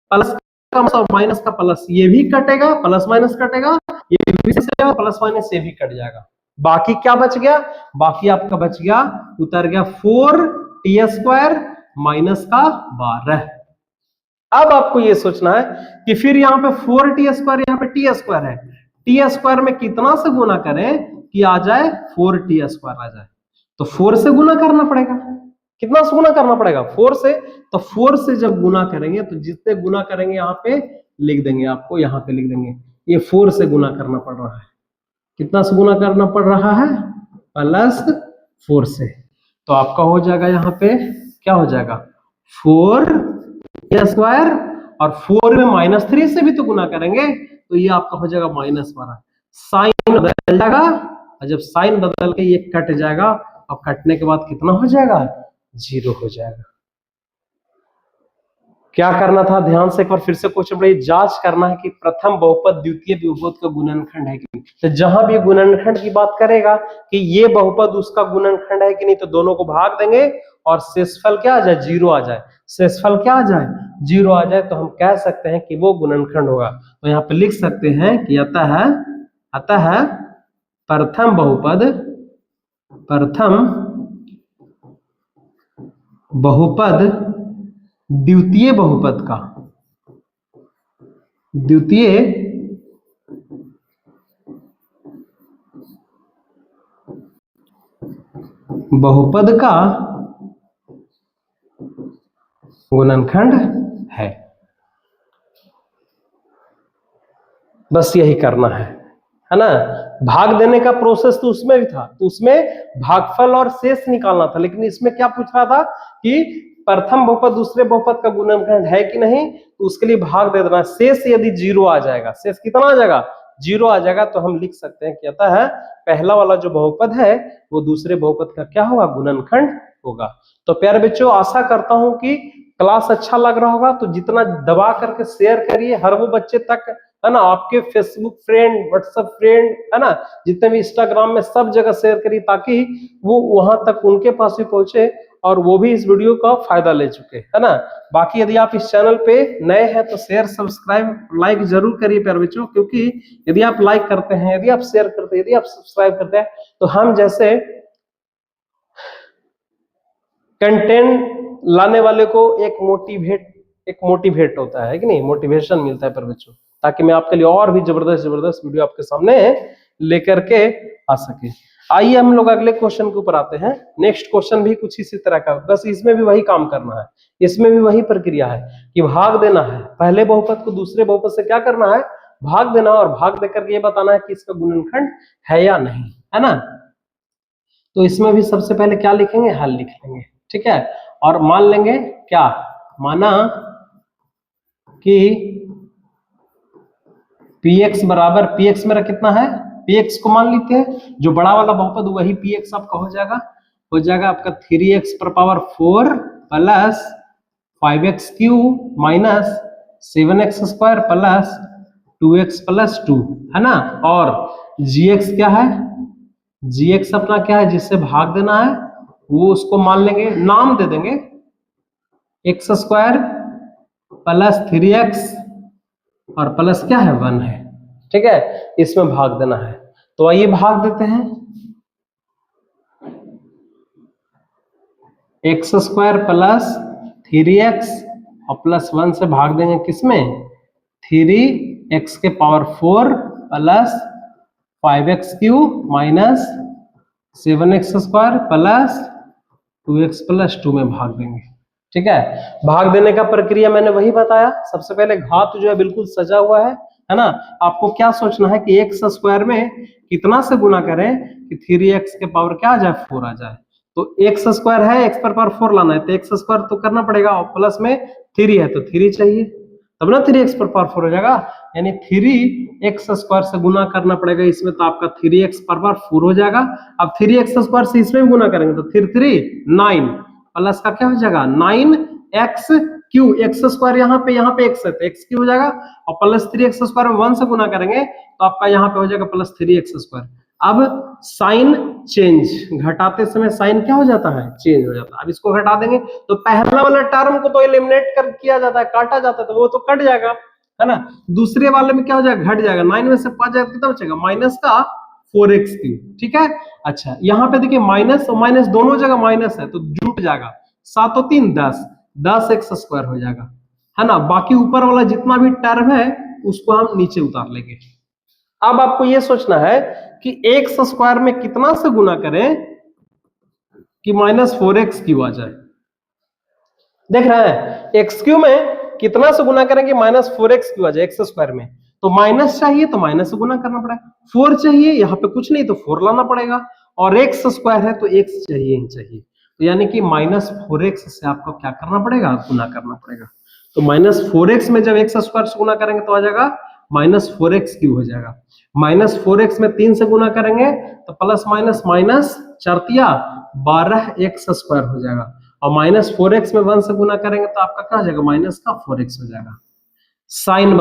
प्लस का और माइनस का प्लस, ये भी कटेगा, प्लस माइनस कटेगा, ये भी प्लस माइनस ये भी कट जाएगा। बाकी क्या बच गया? बाकी आपका बच गया, उतर गया 4t स्क्वायर माइनस का 12। अब आपको ये सोचना है कि फिर यहाँ पे 4t स्क्वायर, यहाँ पे t स्क्वायर है, टी स्क्वायर में कितना से गुना करें कि आ जाए 4t स्क्वायर आ जाए? तो 4 से गुना करना पड़ेगा। कितना से गुना करना पड़ेगा? 4 से। तो 4 से जब गुना करेंगे तो जितने गुना करेंगे यहाँ पे लिख देंगे, आपको यहाँ पे लिख देंगे, ये 4 से गुना करना पड़ रहा है। कितना से गुना करना पड़ रहा है? +4 से। तो आपका हो जाएगा यहाँ पे क्या हो जाएगा? 4t स्क्वायर, और 4 में -3 से भी तो गुना करेंगे, तो ये आपका हो जाएगा -12। साइन बदल जाएगा, और जब साइन बदल के ये कट जाएगा, और कटने के बाद कितना हो जाएगा? 0 हो जाएगा। क्या करना था? ध्यान से एक बार फिर से क्वेश्चन बड़ी जांच करना है कि प्रथम बहुपद द्वितीय बहुपद का गुणनखंड है कि नहीं। तो जहां भी गुणनखंड की बात करेगा कि ये बहुपद उसका गुणनखंड है कि नहीं, तो दोनों को भाग देंगे और शेषफल क्या आ जाए? 0 आ जाए। शेषफल क्या आ जाए? 0 आ जाए, तो हम कह सकते हैं कि वो गुणनखंड होगा। तो यहाँ पे लिख सकते हैं कि अतः प्रथम बहुपद द्वितीय बहुपद का द्वितीय बहुपद का गुणनखंड है। बस यही करना है ना। भाग देने का प्रोसेस तो उसमें भी था, तो उसमें भागफल और शेष निकालना था, लेकिन इसमें क्या पूछ रहा था कि प्रथम बहुपद दूसरे बहुपद का गुणनखंड है कि नहीं, तो उसके लिए भाग दे देना। शेष यदि 0 आ जाएगा, शेष कितना आ जाएगा, 0 आ जाएगा, तो हम लिख सकते हैं कि अतः पहला वाला जो बहुपद है वो दूसरे बहुपद का क्या होगा, गुणनखंड होगा। तो प्यारे बच्चों, आशा करता हूं कि क्लास अच्छा लग रहा होगा, तो जितना दबा करके शेयर करिए हर वो बच्चे तक, है ना। आपके फेसबुक फ्रेंड, व्हाट्सएप फ्रेंड, है ना, जितने भी इंस्टाग्राम में, सब जगह शेयर करिए, ताकि वो वहां तक उनके पास भी पहुंचे और वो भी इस वीडियो का फायदा ले चुके, है ना। बाकी यदि आप इस चैनल पे नए हैं तो शेयर, सब्सक्राइब, लाइक जरूर करिए प्यारे बच्चों, क्योंकि यदि आप लाइक करते हैं, यदि आप शेयर करते हैं, यदि आप सब्सक्राइब करते हैं, तो हम जैसे कंटेंट लाने वाले को एक मोटिवेट होता है कि नहीं, मोटिवेशन मिलता है पर बच्चों, ताकि मैं आपके लिए और भी जबरदस्त वीडियो आपके सामने लेकर के आ सके। आइए हम लोग अगले क्वेश्चन के ऊपर आते हैं। नेक्स्ट क्वेश्चन भी कुछ इसी तरह का, बस इसमें भी वही काम करना है, इसमें भी वही प्रक्रिया है कि भाग देना है। पहले बहुपद को दूसरे बहुपद से क्या करना है, भाग देना, और भाग देकर के ये बताना है कि इसका गुणनखंड है या नहीं, है ना। तो इसमें भी सबसे पहले क्या लिखेंगे, हल लिख लेंगे, ठीक है। और मान लेंगे क्या, माना कि px बराबर, px मेरा कितना है, px को मान लेते हैं, जो बड़ा वाला बहुपद वही px आपका हो जाएगा आपका 3x पर power 4 plus 5x cube minus 7x square plus 2x plus 2, है ना। और gx क्या है, gx अपना क्या है, जिससे भाग देना है, वो उसको मान लेंगे, नाम दे देंगे x स्क्वायर प्लस 3x और प्लस क्या है 1 है, ठीक है। इसमें भाग देना है, तो आइए भाग देते हैं। x स्क्वायर प्लस 3x और प्लस 1 से भाग देंगे किसमें, 3x के power 4 plus 5x cube minus 7x square plus 2x plus 2 में भाग देंगे, ठीक है। भाग देने का प्रक्रिया मैंने वही बताया। सबसे पहले घात जो है बिल्कुल सजा हुआ है ना। आपको क्या सोचना है कि x स्क्वायर में कितना से गुना करें कि 3x के पावर क्या आ जाए, 4 आ जाए। तो x स्क्वायर है, x पर पावर 4 लाना है, तो x स्क्वायर तो करना पड़ेगा, और प्लस में 3 है तो 3 चाहिए, तब ना 3x पर पावर 4 हो जाएगा, यानी 3x स्क्वायर से गुना करना पड़ेगा इसमें, तो आपका 3x पर पावर 4 हो जाएगा। अब 3x स्क्वायर से इसमें भी गुना करेंगे तो 3 9 प्लस का क्या हो जाएगा 9x क्यूब, एक्स स्क्वायर यहाँ पे x है तो x क्यूब हो जाएगा, और प्लस 3x स्क्वायर में 1 से गुना करेंगे तो आपका यहाँ पे हो जाएगा प्लस 3x स्क्वायर। अब साइन चेंज, घटाते समय साइन क्या हो जाता है, चेंज हो जाता है। अब इसको घटा देंगे तो पहला वाला टर्म को तो एलिमिनेट कर किया जाता है, काटा जाता है, तो वो तो कट जाएगा, है ना। दूसरे वाले में क्या हो जाएगा, घट जाएगा, 9 में से 5 जाएगा, कितना बचेगा, माइनस का 4x क्यूब, ठीक है। अच्छा, यहाँ पे देखिए माइनस और माइनस दोनों जगह माइनस है, तो जुट जाएगा, 7 और 3 10 x स्क्वायर हो जाएगा, है ना। बाकी ऊपर वाला जितना भी टर्म है उसको हम नीचे उतार लेंगे। अब आपको ये सोचना है कि x स्क्वायर में कितना से गुना करें कि माइनस 4x क्यूब आ जाए। देख रहे हैं, x क्यूब में कितना से गुना करें कि माइनस 4x क्यूब आ जाए x स्क्वायर में, तो माइनस चाहिए तो माइनस से गुना करना पड़ेगा, 4 चाहिए, यहाँ पे कुछ नहीं तो 4 लाना पड़ेगा, और x स्क्वायर है तो x चाहिए ही चाहिए, तो यानी कि माइनस 4x से आपको क्या करना पड़ेगा, गुना करना पड़ेगा। तो माइनस 4x में जब x स्क्वायर से गुना करेंगे तो आ जाएगा माइनस 4x क्यूब हो जाएगा। माइनस 4x में 3 से गुना करेंगे तो प्लस माइनस माइनस 4 तिया 12x स्क्वायर हो जाएगा, और माइनस 4x में 1 से गुना करेंगे तो आपका क्या हो जाएगा, माइनस का 4x हो जाएगा। साइन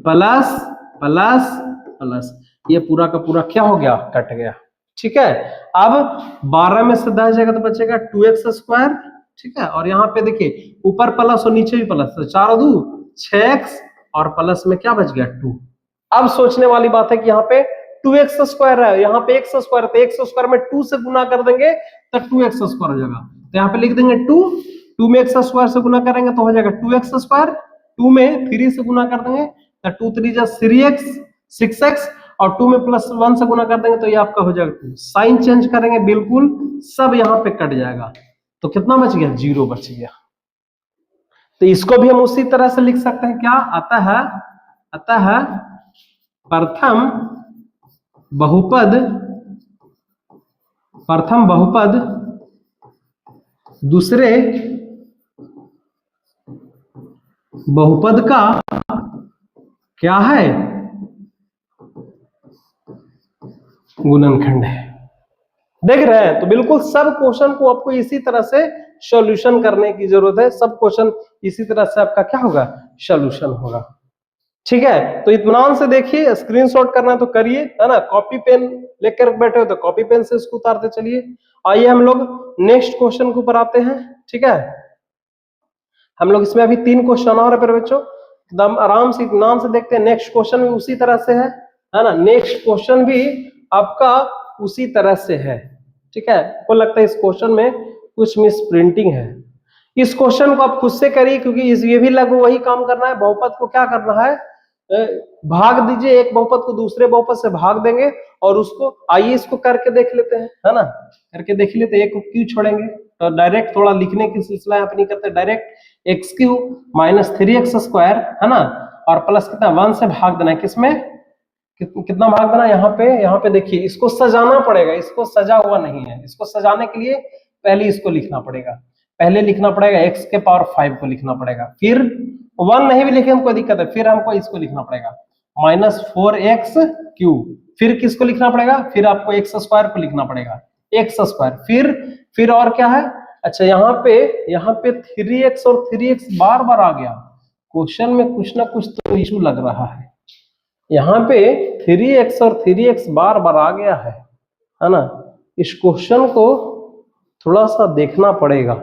प्लस प्लस प्लस, ये पूरा का पूरा क्या हो गया, कट गया, ठीक है। अब 12 में से 10 जाएगा तो बचेगा 2x स्क्वायर, ठीक है। और यहाँ पे देखिए ऊपर प्लस और नीचे भी प्लस, तो 4 और 2 6x, और प्लस में क्या बच गया 2। अब सोचने वाली बात है कि यहाँ पे 2x स्क्वायर है, यहाँ पे x स्क्वायर, तो x स्क्वायर में 2 से गुना कर देंगे तो 2x स्क्वायर हो जाएगा, तो यहाँ पे लिख देंगे 2 में x स्क्वायर से गुना करेंगे तो हो जाएगा 2x स्क्वायर, 2 में 3 से गुना कर देंगे तो 2 3 जा 3x 6x और 2 में प्लस 1 से गुना कर देंगे तो ये आपका हो जाएगा 2। साइन चेंज करेंगे बिल्कुल सब यहाँ पे कट जाएगा, तो कितना बच गया 0 बच गया। तो इसको भी हम उसी तरह से लिख सकते हैं, क्या आता है प्रथम बहुपद दूसरे बहुपद का क्या है, गुणनखंड है। देख रहे हैं, तो बिल्कुल सब क्वेश्चन को आपको इसी तरह से सॉल्यूशन करने की जरूरत है। सब क्वेश्चन इसी तरह से आपका क्या होगा, सॉल्यूशन होगा। ठीक है, तो इत्मीनान से देखिए, स्क्रीनशॉट करना तो करिए, है ना। कॉपी पेन लेकर बैठे हो तो कॉपी पेन से इसको उतारते चलिए। आइए हम लोग नेक्स्ट क्वेश्चन के ऊपर आते हैं। ठीक है, हम लोग इसमें अभी 3 क्वेश्चन और है पर बच्चों, एकदम आराम से इत्मीनान से देखते हैं। नेक्स्ट क्वेश्चन भी उसी तरह से है ना। नेक्स्ट क्वेश्चन भी आपका उसी तरह से है। ठीक है, को लगता है इस क्वेश्चन में कुछ मिस प्रिंटिंग है। इस क्वेश्चन को आप खुद से करिए, क्योंकि ये भी लगभग वही काम करना है। बहुपद को क्या करना है, भाग दीजिए, एक बहुपद को दूसरे बहुपद से भाग देंगे और उसको, आइए इसको करके देख लेते हैं, है ना। करके देख लेते हैं, एक को क्यों छोड़ेंगे, तो डायरेक्ट थोड़ा लिखने की सिलसिला यहाँ पे नहीं करते, direct x Q minus 3x square, है ना, और प्लस कितना 1 से भाग देना है। किसमें कितना भाग देना, यहाँ पे देखिए, इसको सजाना पड़ेगा, इसको सजा हुआ नहीं है। इसको सजाने के लिए पहले इसको लिखना पड़ेगा, पहले लिखना पड़ेगा x के पावर 5 को लिखना पड़ेगा, फिर 1 नहीं भी लिखे कोई दिक्कत है, फिर हमको इसको लिखना पड़ेगा माइनस 4x क्यूब, फिर किसको लिखना पड़ेगा, फिर आपको एक्स स्क्वायर को लिखना पड़ेगा, एक्स स्क्वायर, फिर और क्या है, अच्छा यहाँ पे 3x और 3x बार बार आ गया। क्वेश्चन में कुछ ना कुछ तो इशू लग रहा है। यहाँ पे 3x और 3x बार बार आ गया है ना। इस क्वेश्चन को थोड़ा सा देखना पड़ेगा,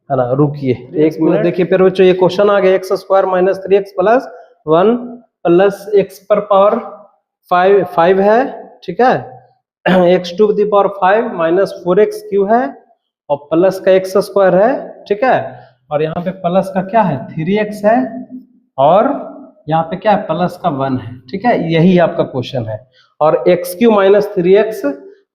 है ना। रुकिए 1 मिनट, देखिए फिर बच्चों ये क्वेश्चन आ गया, X square minus 3x plus 1 plus x पर पावर 5 है। ठीक है, x to the power 5 minus 4x Q है और प्लस का x स्क्वायर है। ठीक है, और यहाँ पे प्लस का क्या है 3x है और यहाँ पे क्या है प्लस का 1 है। ठीक है, यही आपका क्वेश्चन है। और x Q minus 3x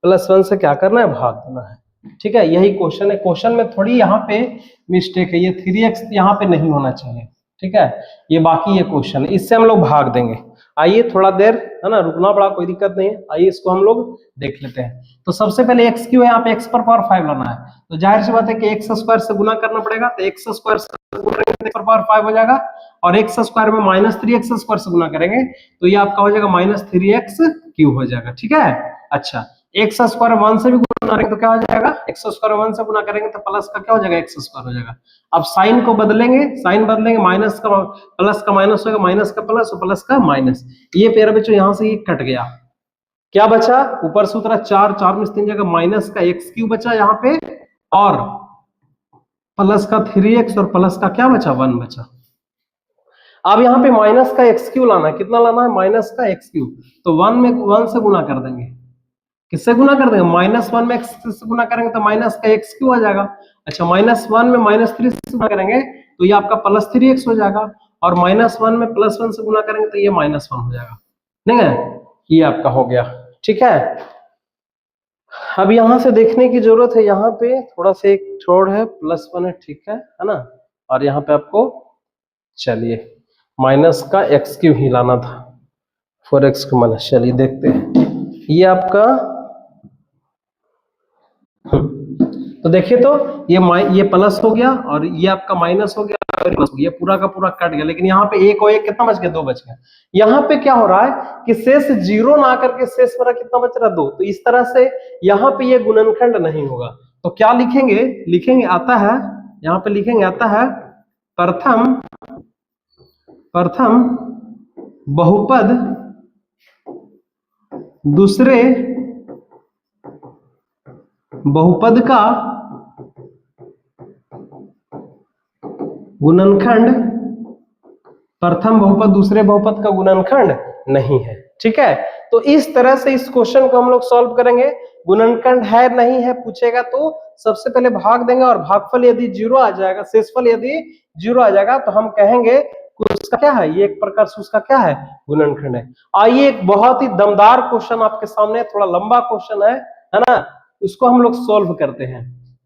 plus 1 से क्या करना है, भाग देना है। ठीक है, यही क्वेश्चन है। क्वेश्चन में थोड़ी यहाँ पे मिस्टेक है, ये 3x यहाँ पे नहीं होना चाहिए। ठीक है, ये बाकी ये क्वेश्चन है, इससे हम लोग भाग देंगे। आइए थोड़ा देर, है ना, रुकना पड़ा, कोई दिक्कत नहीं है। आइए इसको हम लोग देख लेते हैं। तो सबसे पहले एक्स क्यू है, यहाँ पे एक्स पर पावर 5 लाना है, तो जाहिर सी बात है कि एक्स स्क्वायर से गुना करना पड़ेगा, तो एक्स स्क्वायर से गुना करेंगे एक्स पर पावर 5 हो जाएगा, और एक्स स्क्वायर में माइनस 3x स्क्वायर से गुना करेंगे तो ये आपका हो जाएगा माइनस 3x क्यूब हो जाएगा। ठीक है, अच्छा एक्स स्क्वायर 1 से भी गुना करेंगे तो क्या हो जाएगा, एक्स स्क्वायर 1 से गुना करेंगे तो प्लस का क्या हो जाएगा, एक्स स्क्वायर हो जाएगा। अब साइन को बदलेंगे, साइन बदलेंगे, माइनस का प्लस का माइनस होगा, माइनस का प्लस और प्लस का माइनस। ये पेयर बच्चों यहाँ से ये कट गया, क्या बचा, ऊपर सूत्र 4 में 3 जगह माइनस का एक्स क्यूब बचा यहाँ पे, और प्लस का 3x और प्लस का क्या बचा 1 बचा। अब यहाँ पे माइनस का एक्स क्यू लाना है, कितना लाना है, माइनस का एक्स क्यू, तो 1 में 1 से गुना कर देंगे, किससे गुना कर देंगे, माइनस 1 में एक्स से गुना करेंगे तो माइनस का एक्स क्यू आ जाएगा। अच्छा माइनस 1 में माइनस 3 से गुना करेंगे तो ये आपका प्लस 3x हो जाएगा, और माइनस 1 में प्लस 1 से गुना करेंगे तो ये माइनस 1 हो जाएगा। नहीं है, ये आपका हो गया। ठीक है, अब यहाँ से देखने की जरूरत है, यहाँ पे थोड़ा सा एक छोड़ है, प्लस 1 है, ठीक है ना, और यहाँ पे आपको चलिए माइनस का एक्स क्यू ही लाना था, 4x को माइनस। चलिए देखते हैं, ये आपका तो देखिए, तो ये प्लस हो गया और ये आपका माइनस हो गया और प्लस हो गया, पूरा का पूरा कट गया। लेकिन यहाँ पे एक और एक कितना बच गया, 2 बच गया। यहाँ पे क्या हो रहा है कि शेष 0 ना करके शेष मेरा कितना बच रहा है, 2। तो इस तरह से यहाँ पे ये गुणनखंड नहीं होगा, तो क्या लिखेंगे आता है, यहाँ पे लिखेंगे आता है प्रथम बहुपद दूसरे बहुपद का गुणनखंड, प्रथम बहुपद दूसरे बहुपद का गुणनखंड नहीं है। ठीक है, तो इस तरह से इस क्वेश्चन को हम लोग सॉल्व करेंगे। गुणनखंड है नहीं है पूछेगा तो सबसे पहले भाग देंगे, और भागफल यदि 0 आ जाएगा, शेषफल यदि 0 आ जाएगा तो हम कहेंगे उसका क्या है, ये एक प्रकार से उसका क्या है, गुणनखंड है। आइए एक बहुत ही दमदार क्वेश्चन आपके सामने, थोड़ा लंबा क्वेश्चन है ना, उसको हम लोग सॉल्व करते हैं।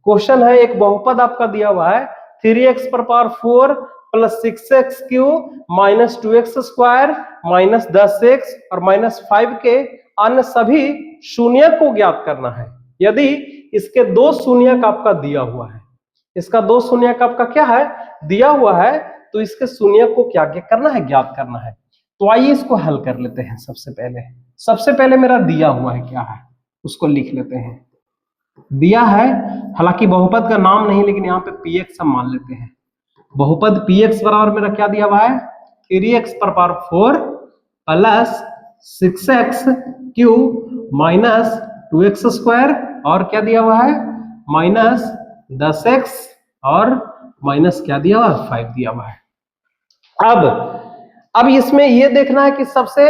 क्वेश्चन है, एक बहुपद आपका दिया हुआ है 3x पर power 4 plus 6x cube minus 2x square minus 10x और माइनस 5 के अन्य सभी शून्यक को ज्ञात करना है। यदि इसके दो शून्यक आपका दिया हुआ है, इसका दो शून्यक आपका क्या है, दिया हुआ है, तो इसके शून्यक को क्या क्या करना है, ज्ञात करना है। तो आइए इसको हल कर लेते हैं। सबसे पहले मेरा दिया हुआ है क्या है, उसको लिख लेते हैं। दिया है, हालांकि बहुपद का नाम नहीं, लेकिन यहाँ पे px हम मान लेते हैं। बहुपद px बराबर मेरा क्या दिया हुआ है, 3x पर power 4 plus 6x cube minus 2x square और क्या दिया हुआ है, माइनस 10x और माइनस क्या दिया हुआ है, 5 दिया हुआ है। अब इसमें यह देखना है कि सबसे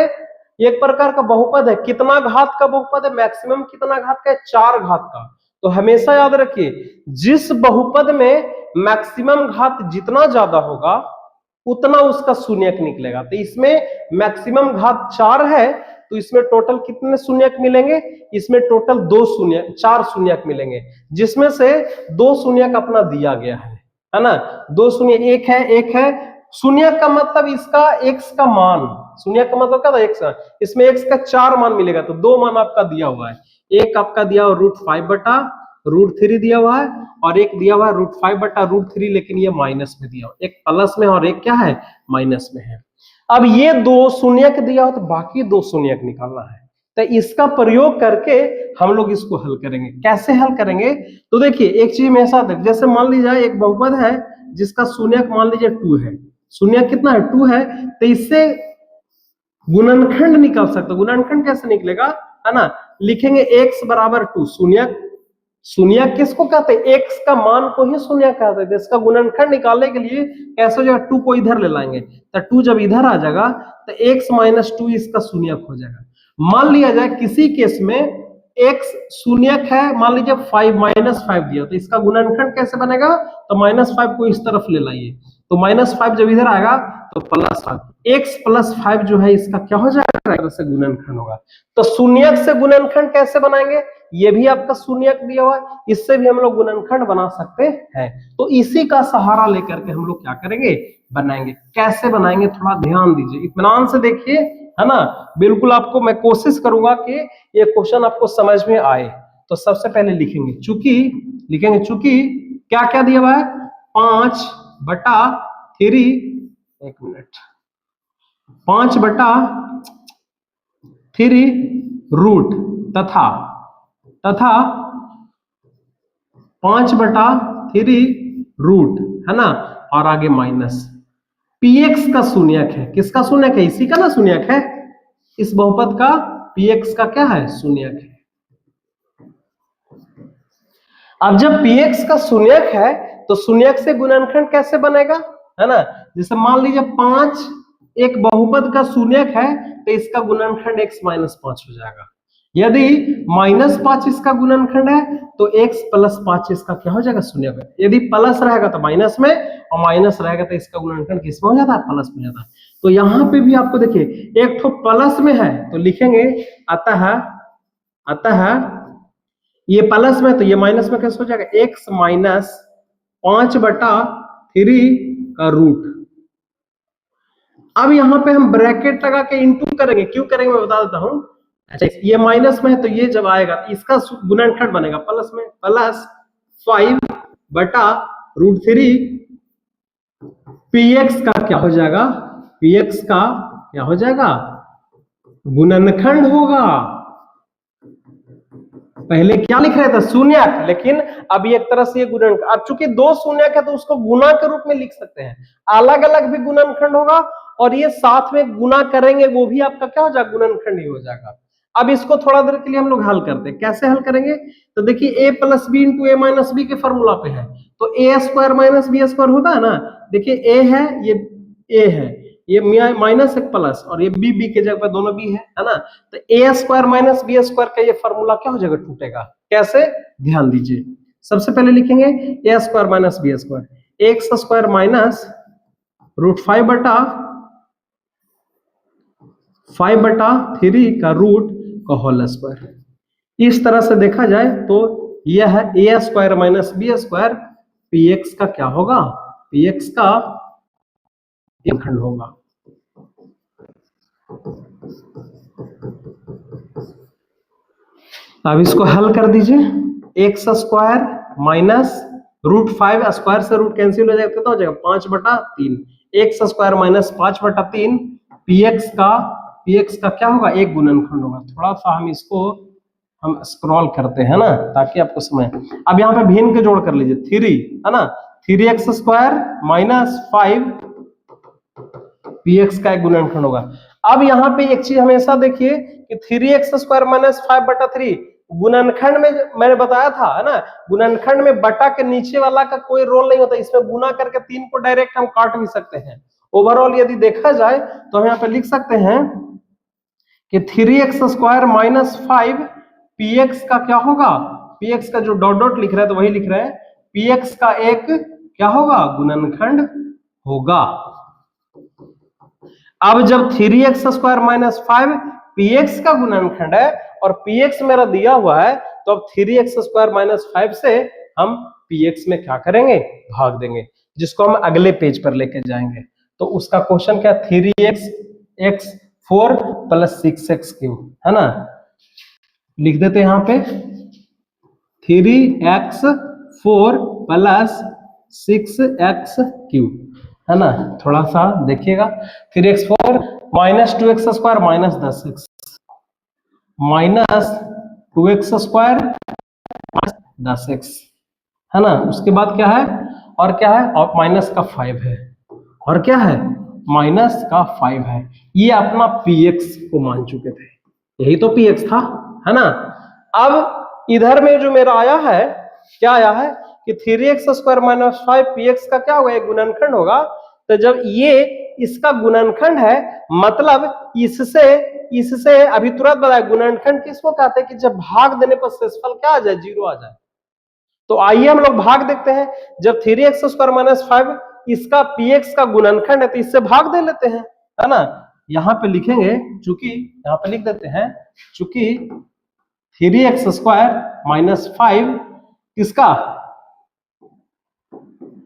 एक प्रकार का बहुपद है, कितना घात का बहुपद है, मैक्सिमम कितना घात का है, 4 घात का। तो हमेशा याद रखिए, जिस बहुपद में मैक्सिमम घात जितना ज्यादा होगा उतना उसका शून्यक निकलेगा। तो इसमें मैक्सिमम घात 4 है, तो इसमें टोटल कितने शून्यक मिलेंगे, इसमें टोटल 4 शून्यक मिलेंगे, जिसमें से 2 शून्यक अपना दिया गया है ना। 2 शून्य, एक है शून्यक का मतलब इसका x का मान, शून्यक का मतलब क्या था, x। इसमें x का 4 मान मिलेगा, तो 2 मान आपका दिया हुआ है। एक आपका दिया हुआ √5/√3 दिया हुआ है, और एक दिया हुआ है √5/√3, लेकिन ये माइनस में दिया हुआ, एक प्लस में और एक क्या है, माइनस में है। अब ये 2 शून्यक दिया हो, तो बाकी 2 शून्यक निकालना है। तो इसका प्रयोग करके हम लोग इसको हल करेंगे। कैसे हल करेंगे, तो देखिए एक चीज में ऐसा, जैसे मान लीजिए एक बहुपद है जिसका शून्यक मान लीजिए 2 है, शून्यक कितना है, 2 है, तो इससे गुणनखंड निकाल सकते हो। गुणनखंड कैसे निकलेगा, है ना, लिखेंगे x बराबर 2, शून्यक किसको कहते हैं, x का मान को ही शून्यक कहते हैं। इसका गुणनखंड निकालने के लिए कैसे हो जाएगा, 2 को इधर ले लाएंगे, तो 2 जब इधर आ जाएगा तो x माइनस 2 इसका शून्यक हो जाएगा। मान लिया जाए किसी केस में x शून्यक है, मान लीजिए 5 दिया, तो इसका गुणनखंड कैसे बनेगा, तो -5 को इस तरफ ले लाइए, तो -5 जब इधर आएगा तो +5, x + 5 जो है इसका क्या हो जाएगा, तरह से गुणनखंड होगा। तो शून्यक से गुणनखंड कैसे बनाएंगे, ये भी आपका शून्यक दिया हुआ है, इससे भी हम लोग गुणनखंड बना सकते हैं। तो इसी का सहारा लेकर के हम लोग क्या करेंगे, बनाएंगे। कैसे बनाएंगे, थोड़ा ध्यान दीजिए, इत्मीनान से देखिए, है ना। बिल्कुल आपको मैं कोशिश करूंगा कि ये क्वेश्चन आपको समझ में आए। तो सबसे पहले लिखेंगे चूंकि क्या क्या दिया हुआ है, 5/3, एक मिनट, 5/3 रूट तथा 5/3 रूट, है ना, और आगे माइनस px का शून्यक है, किसका शून्यक है, इसी का ना शून्यक है, इस बहुपद का px का क्या है, शून्यक है। अब जब px का शून्यक है तो शून्यक से गुणनखंड कैसे बनेगा, है ना। जैसे मान लीजिए 5 एक बहुपद का शून्यक है, तो इसका गुणनखंड x - 5 हो जाएगा। यदि -5 इसका गुणनखंड है तो x + 5 इसका क्या हो जाएगा, शून्यक है। यदि प्लस रहेगा तो माइनस में, और माइनस रहेगा तो इसका गुणनखंड किसमें हो जाता है, प्लस में जाता है। तो यहाँ पे भी आपको देखिए एक ठो प्लस में है, तो लिखेंगे अतः ये प्लस में, तो ये माइनस में कैसे हो जाएगा, x - 5/3 का रूट। अब यहाँ पे हम ब्रैकेट लगा के इंटू करेंगे, क्यों करेंगे मैं बता देता हूं। अच्छा, ये माइनस में है तो ये जब आएगा इसका गुणनखंड बनेगा प्लस में, प्लस 5/√3 px का क्या हो जाएगा, px का क्या हो जाएगा, गुणनखंड होगा। पहले क्या लिख रहे थे, शून्यक, लेकिन अब एक तरह से ये गुणनखंड, अब चूंकि 2 शून्यक है तो उसको गुना के रूप में लिख सकते हैं, अलग अलग भी गुणनखंड होगा, और ये साथ में गुना करेंगे वो भी आपका क्या हो जाएगा, गुणनखंड ही हो जाएगा। अब इसको थोड़ा देर के लिए हम लोग हल करते हैं। कैसे हल करेंगे, तो देखिए a + b × a - b के फॉर्मूला पे है, तो a² - b² होता है ना। देखिए a है, ये a है, ये माइनस एक प्लस, और ये b के जगह पे दोनों b है ना। तो a² - b² का ये फॉर्मूला क्या हो जाएगा, टूटेगा। कैसे, ध्यान दीजिए। सबसे पहले लिखेंगे a² - b², x² - 5/3 का रूट का होल स्क्वायर। इस तरह से देखा जाए तो यह है A square minus B square, PX का क्या होगा, पीएक्स का खंड होगा। अब इसको हल कर दीजिए, एक्स स्क्वायर माइनस √5 स्क्वायर से रूट कैंसिल हो जाएगा, कितना हो जाएगा 5/3, एक्स स्क्वायर माइनस 5/3 पीएक्स का क्या होगा, एक गुणनखंड होगा। थोड़ा सा हम इसको हम स्क्रॉल करते हैं ना ताकि आपको समझ। अब यहाँ पे भिन्न के जोड़ कर लीजिए, 3 है ना, 3x स्क्वायर माइनस 5 पीएक्स का एक गुणनखंड होगा। अब यहाँ पे एक चीज हमेशा देखिए कि 3x स्क्वायर माइनस 5/3 गुणनखंड में मैंने बताया था, है ना, गुणनखंड में बटा के नीचे वाला का कोई रोल नहीं होता, इसमें गुना करके 3 को डायरेक्ट हम काट भी सकते हैं। ओवरऑल यदि देखा जाए तो हम यहाँ पे लिख सकते हैं कि 3x स्क्वायर माइनस 5 पीएक्स का क्या होगा, पीएक्स का जो डॉट डॉट लिख रहे हैं तो वही लिख रहे हैं, पीएक्स का एक क्या होगा, गुणनखंड होगा। अब जब 3x स्क्वायर माइनस 5 पीएक्स का गुणनखंड है और पीएक्स मेरा दिया हुआ है, तो अब 3x स्क्वायर माइनस 5 से हम पीएक्स में क्या करेंगे, भाग देंगे, जिसको हम अगले पेज पर लेके जाएंगे। तो उसका क्वेश्चन क्या, 3x(4 + 6x3) है ना, लिख देते हैं यहाँ पे 3x(4 + 6x3) है ना। थोड़ा सा देखिएगा, 3x4 minus 2x square minus 10x minus 2x square 10x है ना। उसके बाद क्या है, और क्या है, और माइनस का 5 है, और क्या है, माइनस का 5 है। ये अपना px को मान चुके थे, यही तो px था, है ना। अब इधर में जो मेरा आया है, क्या आया है कि 3x स्क्वायर माइनस 5 px का क्या होगा, एक गुणनखंड होगा। तो जब ये इसका गुणनखंड है, मतलब इससे अभी तुरंत बताया, गुणनखंड किसको कहते हैं कि जब भाग देने पर शेषफल क्या आ जाए, 0 आ जाए। तो आइए हम लोग भाग देखते हैं। जब 3x स्क्वायर माइनस 5 इसका px का गुणनखंड है तो इससे भाग दे लेते हैं, है ना। यहां पे लिखेंगे, चूंकि यहां पे लिख देते हैं, चूंकि 3x स्क्वायर माइनस 5 किसका,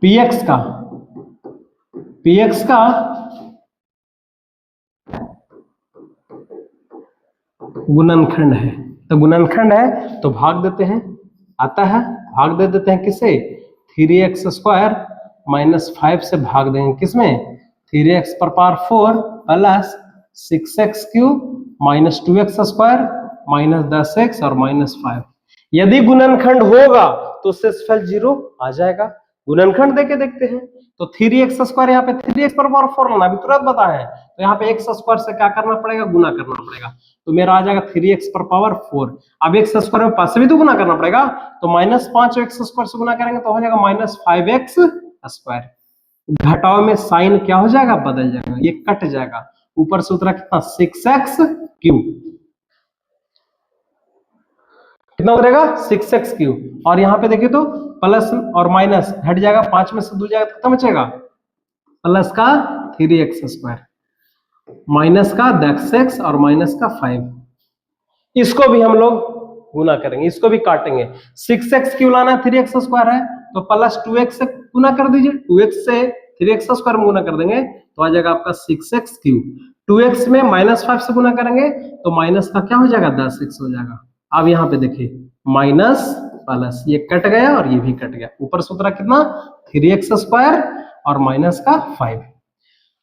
px का गुणनखंड है, तो गुणनखंड है तो भाग देते हैं, आता है, भाग दे देते हैं किसे, 3x स्क्वायर माइनस 5 से भाग देंगे किसमें, 3x पर power 4 plus 6x3 minus 2x square minus 10x और माइनस 5। यदि गुणनखंड होगा तो शेषफल 0 आ जाएगा। गुणनखंड देके देखते हैं, तो 3x स्क्वायर यहाँ पे 3x पर पावर 4 लाना, अभी तुरंत बताया है, तो यहाँ पे x स्क्वायर से क्या करना पड़ेगा, गुना करना पड़ेगा, तो मेरा आ जाएगा 3x पर पावर 4। अब x स्क्वायर में 5 से भी तो गुना करना पड़ेगा, तो माइनस 5 x स्क्वायर से गुना करेंगे तो हो जाएगा माइनस 5x स्क्वायर। घटाव में साइन क्या हो जाएगा, बदल जाएगा, ये कट जाएगा, ऊपर से उतरा कितना 6x3, कितना उतरेगा 6x3, और यहाँ पे देखिए तो प्लस और माइनस घट जाएगा, 5 में से 2 जाएगा तो कितना बचेगा, प्लस का 3x स्क्वायर माइनस का 10x और माइनस का 5। इसको भी हम लोग गुना करेंगे, इसको भी काटेंगे, 6x3 लाना है, 3x स्क्वायर है तो प्लस 2x से गुना कर दीजिए, 2x से 3x स्क्वायर में गुना कर देंगे तो आ जाएगा आपका 6x3। 2x में माइनस 5 से गुना करेंगे तो माइनस का क्या हो जाएगा, 10x हो जाएगा। अब यहाँ पे देखिए माइनस प्लस, ये कट गया और ये भी कट गया, ऊपर सूत्र कितना 3x स्क्वायर और माइनस का 5।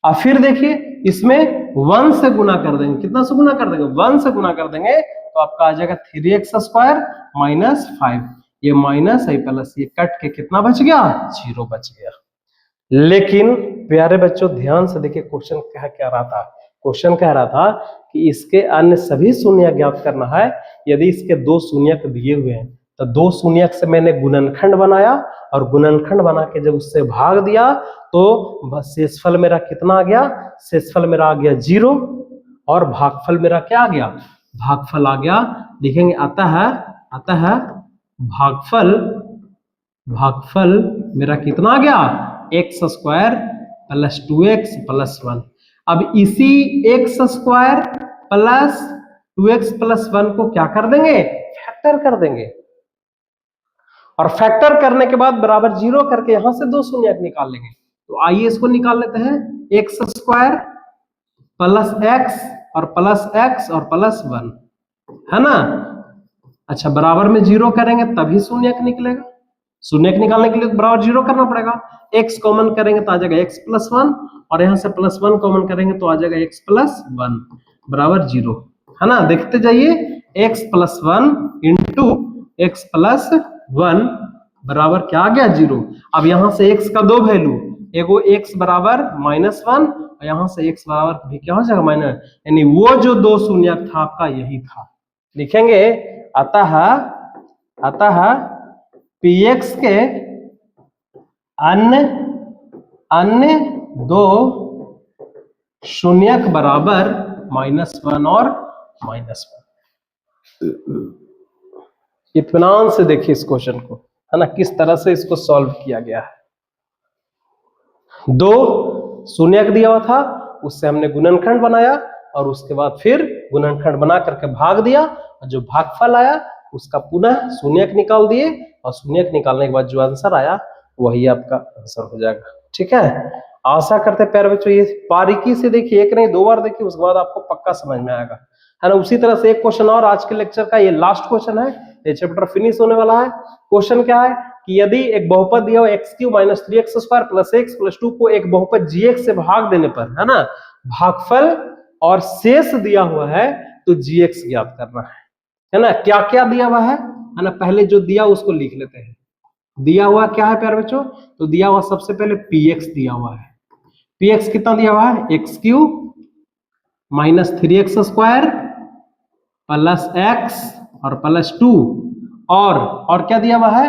अब फिर देखिए इसमें 1 से गुना कर देंगे, कितना से गुना कर देंगे, 1 से गुना कर देंगे तो आपका आ जाएगा 3x स्क्वायर माइनस 5, ये माइनस है प्लस, ये कट के कितना बच गया, 0 बच गया। लेकिन प्यारे बच्चों ध्यान से देखिए, क्वेश्चन क्या रहा था, क्वेश्चन कह रहा था कि इसके अन्य सभी शून्य ज्ञात करना है। यदि इसके 2 शून्यक दिए हुए हैं तो 2 शून्यक से मैंने गुणनखंड बनाया, और गुणनखंड बना के जब उससे भाग दिया तो बस शेषफल मेरा कितना आ गया, शेषफल मेरा आ गया 0, और भागफल मेरा क्या आ गया, भागफल आ गया। लिखेंगे आता है भागफल मेरा कितना आ गया, x square plus 2x plus 1। अब इसी x square plus 2x plus 1 को क्या कर देंगे, फैक्टर कर देंगे, और फैक्टर करने के बाद बराबर 0 करके यहां से दो शून्यक निकाल लेंगे। तो आइए इसको निकाल लेते हैं, एक्स स्क्वायर प्लस एक्स और प्लस एक्स और प्लस 1, है ना। अच्छा, बराबर में 0 करेंगे तभी शून्यक निकलेगा। शून्यक निकालने के लिए बराबर 0 करना पड़ेगा। x कॉमन करेंगे तो आ जाएगा x प्लस 1, और यहां से प्लस 1 कॉमन करेंगे तो आ जाएगा x प्लस 1 बराबर 0, है ना। देखते जाइए, x plus 1 into x plus 1 बराबर क्या आ गया, 0। अब यहां से x का दो वैल्यू, एगो x बराबर -1 और यहां से x बराबर भी क्या हो जाएगा माइनस, यानी वो जो दो शून्यक था आपका यही था। लिखेंगे अतः px के अन्य दो शून्यक बराबर -1 और -1। इत्मीनान से देखिए इस क्वेश्चन को, है ना, किस तरह से इसको सॉल्व किया गया है। दो शून्यक दिया हुआ था, उससे हमने गुणनखंड बनाया और उसके बाद फिर गुणनखंड बना करके भाग दिया, और जो भागफल आया उसका पुनः शून्यक निकाल दिए, और शून्यक निकालने के बाद जो आंसर आया वही आपका आंसर हो जाएगा। ठीक है, आशा करते हैं प्यारे बच्चों ये बारीकी से देखिए, एक नहीं दो बार देखिए, उसके बाद आपको पक्का समझ में आएगा, है ना। उसी तरह से एक क्वेश्चन और आज के लेक्चर का, ये लास्ट क्वेश्चन है, ये चैप्टर फिनिश होने वाला है। क्वेश्चन क्या है कि यदि एक बहुपद दिया हो x³ - 3x² + x + 2 को एक बहुपद gx से भाग देने पर, है ना, भागफल और शेष दिया हुआ है तो gx ज्ञात करना है ना। क्या क्या दिया हुआ है ना, पहले जो दिया उसको लिख लेते हैं। दिया हुआ क्या है प्यारे बच्चों, तो दिया हुआ सबसे पहले px दिया हुआ है। px कितना दिया हुआ है, x³ - 3x² प्लस x और प्लस 2, और क्या दिया हुआ है,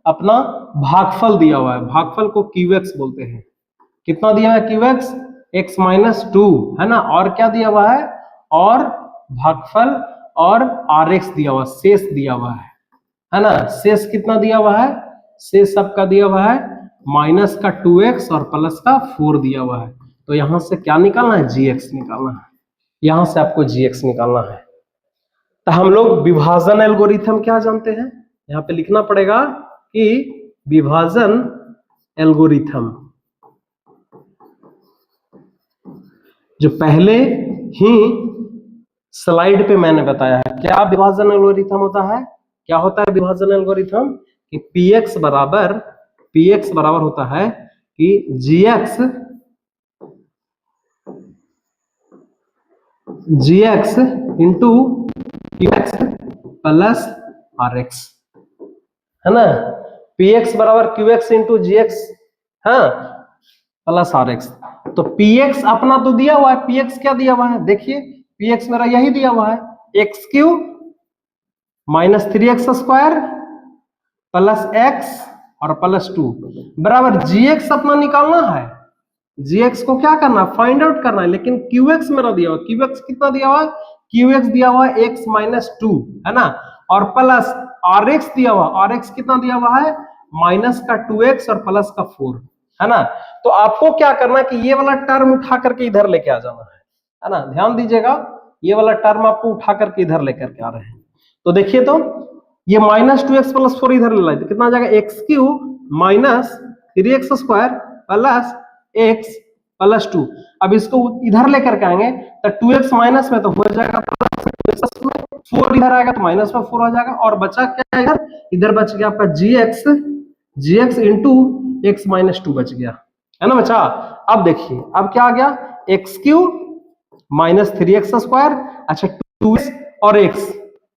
अपना भागफल दिया हुआ है। भागफल को qx बोलते हैं। कितना दिया हुआ है qx, x - 2, है ना। और क्या दिया हुआ है, और भागफल और rx दिया हुआ, शेष दिया हुआ है ना। शेष कितना दिया हुआ है, शेष सबका दिया हुआ है माइनस का 2x और प्लस का 4 दिया हुआ है। तो यहां से क्या निकालना है, gx निकालना है। यहां से आपको gx निकालना है। तो हम लोग विभाजन एल्गोरिथम क्या जानते हैं, यहाँ पे लिखना पड़ेगा कि विभाजन एल्गोरिथम, जो पहले ही स्लाइड पे मैंने बताया है। क्या विभाजन एल्गोरिथम होता है, क्या होता है विभाजन एल्गोरिथम, कि px बराबर होता है कि gx into qx plus rx, है ना। px बराबर qx इंटू gx, हाँ, प्लस rx। तो px अपना तो दिया हुआ है, px क्या दिया हुआ है, देखिए px मेरा यही दिया हुआ है, x³ - 3x² प्लस x और प्लस 2 बराबर gx अपना निकालना है। gx को क्या करना, फाइंड आउट करना है। लेकिन qx मेरा दिया हुआ, qx कितना दिया हुआ है, qx दिया हुआ है x - 2, है ना, और प्लस rx दिया हुआ, rx कितना दिया हुआ है, माइनस का 2x और प्लस का 4, है ना। तो आपको क्या करना है कि ये वाला टर्म उठा करके इधर लेके आ जाना है ना। ध्यान दीजिएगा, ये वाला टर्म आपको उठा करके इधर लेकर के आ रहे हैं। तो देखिए, तो ये -2x प्लस 4 इधर ले लाए तो कितना आ जाएगा, x³ - 3x² plus x plus 2। अब इसको इधर लेकर के आएंगे तो 2x माइनस में तो हो जाएगा प्लस में, 4 इधर आएगा तो माइनस में 4 हो जाएगा, और बचा क्या इधर बच गया आपका gx इंटू x - 2 बच गया, है ना बच्चा। अब देखिए, अब क्या आ गया, x³ - 3x², अच्छा 2x और x,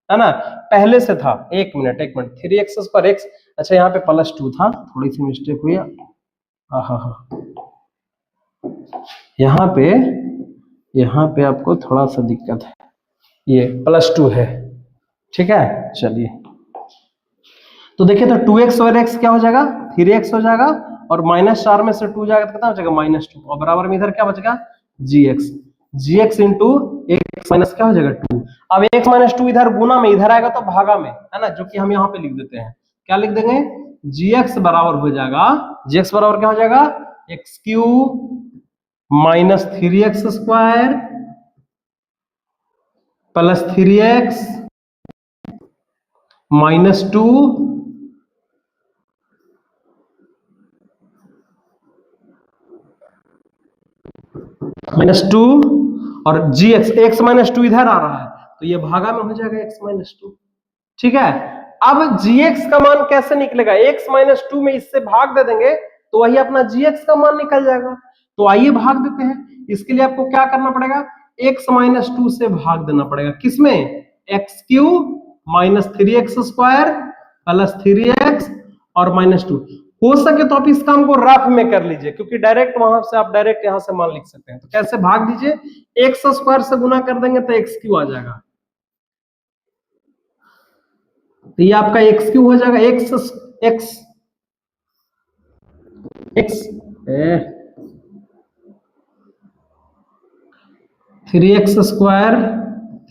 है ना, पहले से था। एक मिनट 3x² x, अच्छा यहाँ पे प्लस 2 था, थोड़ी सी मिस्टेक हुई। यहाँ पे आपको थोड़ा सा दिक्कत है, ये प्लस 2 है, ठीक है। चलिए, तो देखिए, तो 2x और x क्या हो जाएगा, 3x हो जाएगा, और -4 में से 2 जाएगा तो कितना हो जाएगा, -2, और बराबर में इधर क्या बचेगा, gx इंटू x माइनस क्या हो जाएगा 2। अब x - 2 इधर गुना में, इधर आएगा तो भागा में, है ना, जो कि हम यहाँ पे लिख देते हैं। क्या लिख देंगे, gx बराबर हो जाएगा, gx बराबर क्या हो जाएगा, x³ minus 3x square plus 3x minus 2 minus 2 और gx, x माइनस 2 इधर आ रहा है तो ये भागा में हो जाएगा x माइनस 2। ठीक है, अब gx का मान कैसे निकलेगा? x माइनस 2 में इससे भाग दे देंगे तो वही अपना gx का मान निकल जाएगा। तो आइए भाग देते हैं। इसके लिए आपको क्या करना पड़ेगा? x माइनस 2 से भाग देना पड़ेगा। किसमें? X cube minus 3x square plus 3x और माइनस 2। हो सके तो आप इस काम को रफ में कर लीजिए, क्योंकि डायरेक्ट वहां से आप डायरेक्ट यहां से मान लिख सकते हैं। तो कैसे भाग दीजिए? एक्स स्क्वायर से गुना कर देंगे तो एक्स क्यू आ जाएगा। तो ये आपका एक्स क्यू हो जाएगा। X x x 3x square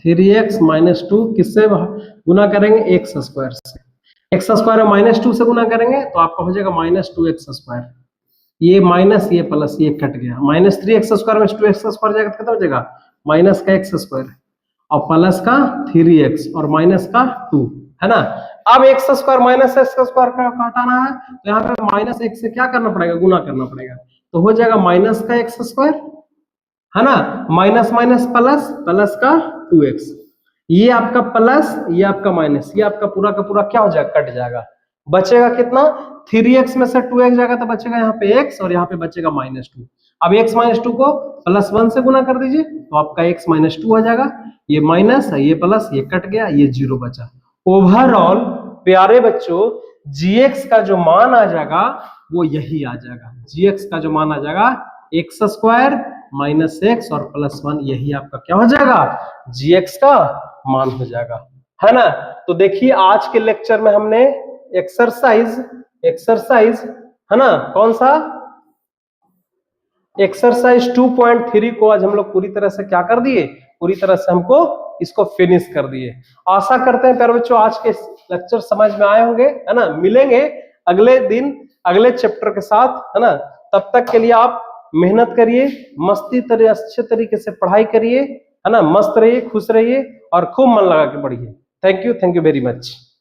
3x minus 2 किससे गुना करेंगे? एक्स स्क्वायर से। एक्स स्क्वायर माइनस 2 से गुना करेंगे तो आपका हो जाएगा माइनस 2x स्क्वायर। ये माइनस ये प्लस ये कट गया। माइनस 3x स्क्वायर में 2x स्क्वायर जाएगा तो कितना हो जाएगा? माइनस का x स्क्वायर और प्लस का 3x और माइनस का 2, है ना। अब x square minus x square का हटाना है तो यहाँ पे माइनस एक्स से क्या करना पड़ेगा? गुना करना पड़ेगा। तो हो जाएगा माइनस का एक्स स्क्वायर, है ना, माइनस माइनस प्लस, प्लस का 2x। ये आपका प्लस, ये आपका माइनस, ये आपका पूरा का पूरा क्या हो जाएगा? कट जाएगा। बचेगा कितना? 3x में से 2x जाएगा तो बचेगा यहाँ पे x और यहाँ पे बचेगा माइनस 2। अब x माइनस 2 को प्लस 1 से गुना कर दीजिए तो आपका x माइनस 2 हो जाएगा। ये माइनस है, ये प्लस, ये कट गया, ये 0 बचा। ओवरऑल प्यारे बच्चों gx का जो मान आ जाएगा वो यही आ जाएगा। gx का जो मान आ जाएगा एक्स स्क्वायर माइनस एक्स और प्लस 1, यही आपका क्या हो जाएगा? gx का मान हो जाएगा, है ना। तो देखिए आज के लेक्चर में हमने एक्सरसाइज है ना, कौन सा? एक्सरसाइज 2.3 को आज हम लोग पूरी तरह से क्या कर दिए? पूरी तरह से हमको इसको फिनिश कर दिए। आशा करते हैं प्यारे बच्चों आज के लेक्चर समझ में आए होंगे, है ना। मिलेंगे अगले दिन अगले चैप्टर के साथ, है ना। तब तक के लिए आप मेहनत करिए, मस्ती तरह अच्छे तरीके से पढ़ाई करिए, है ना। मस्त रहिए, खुश रहिए और खूब मन लगा के पढ़िए। Thank you very much.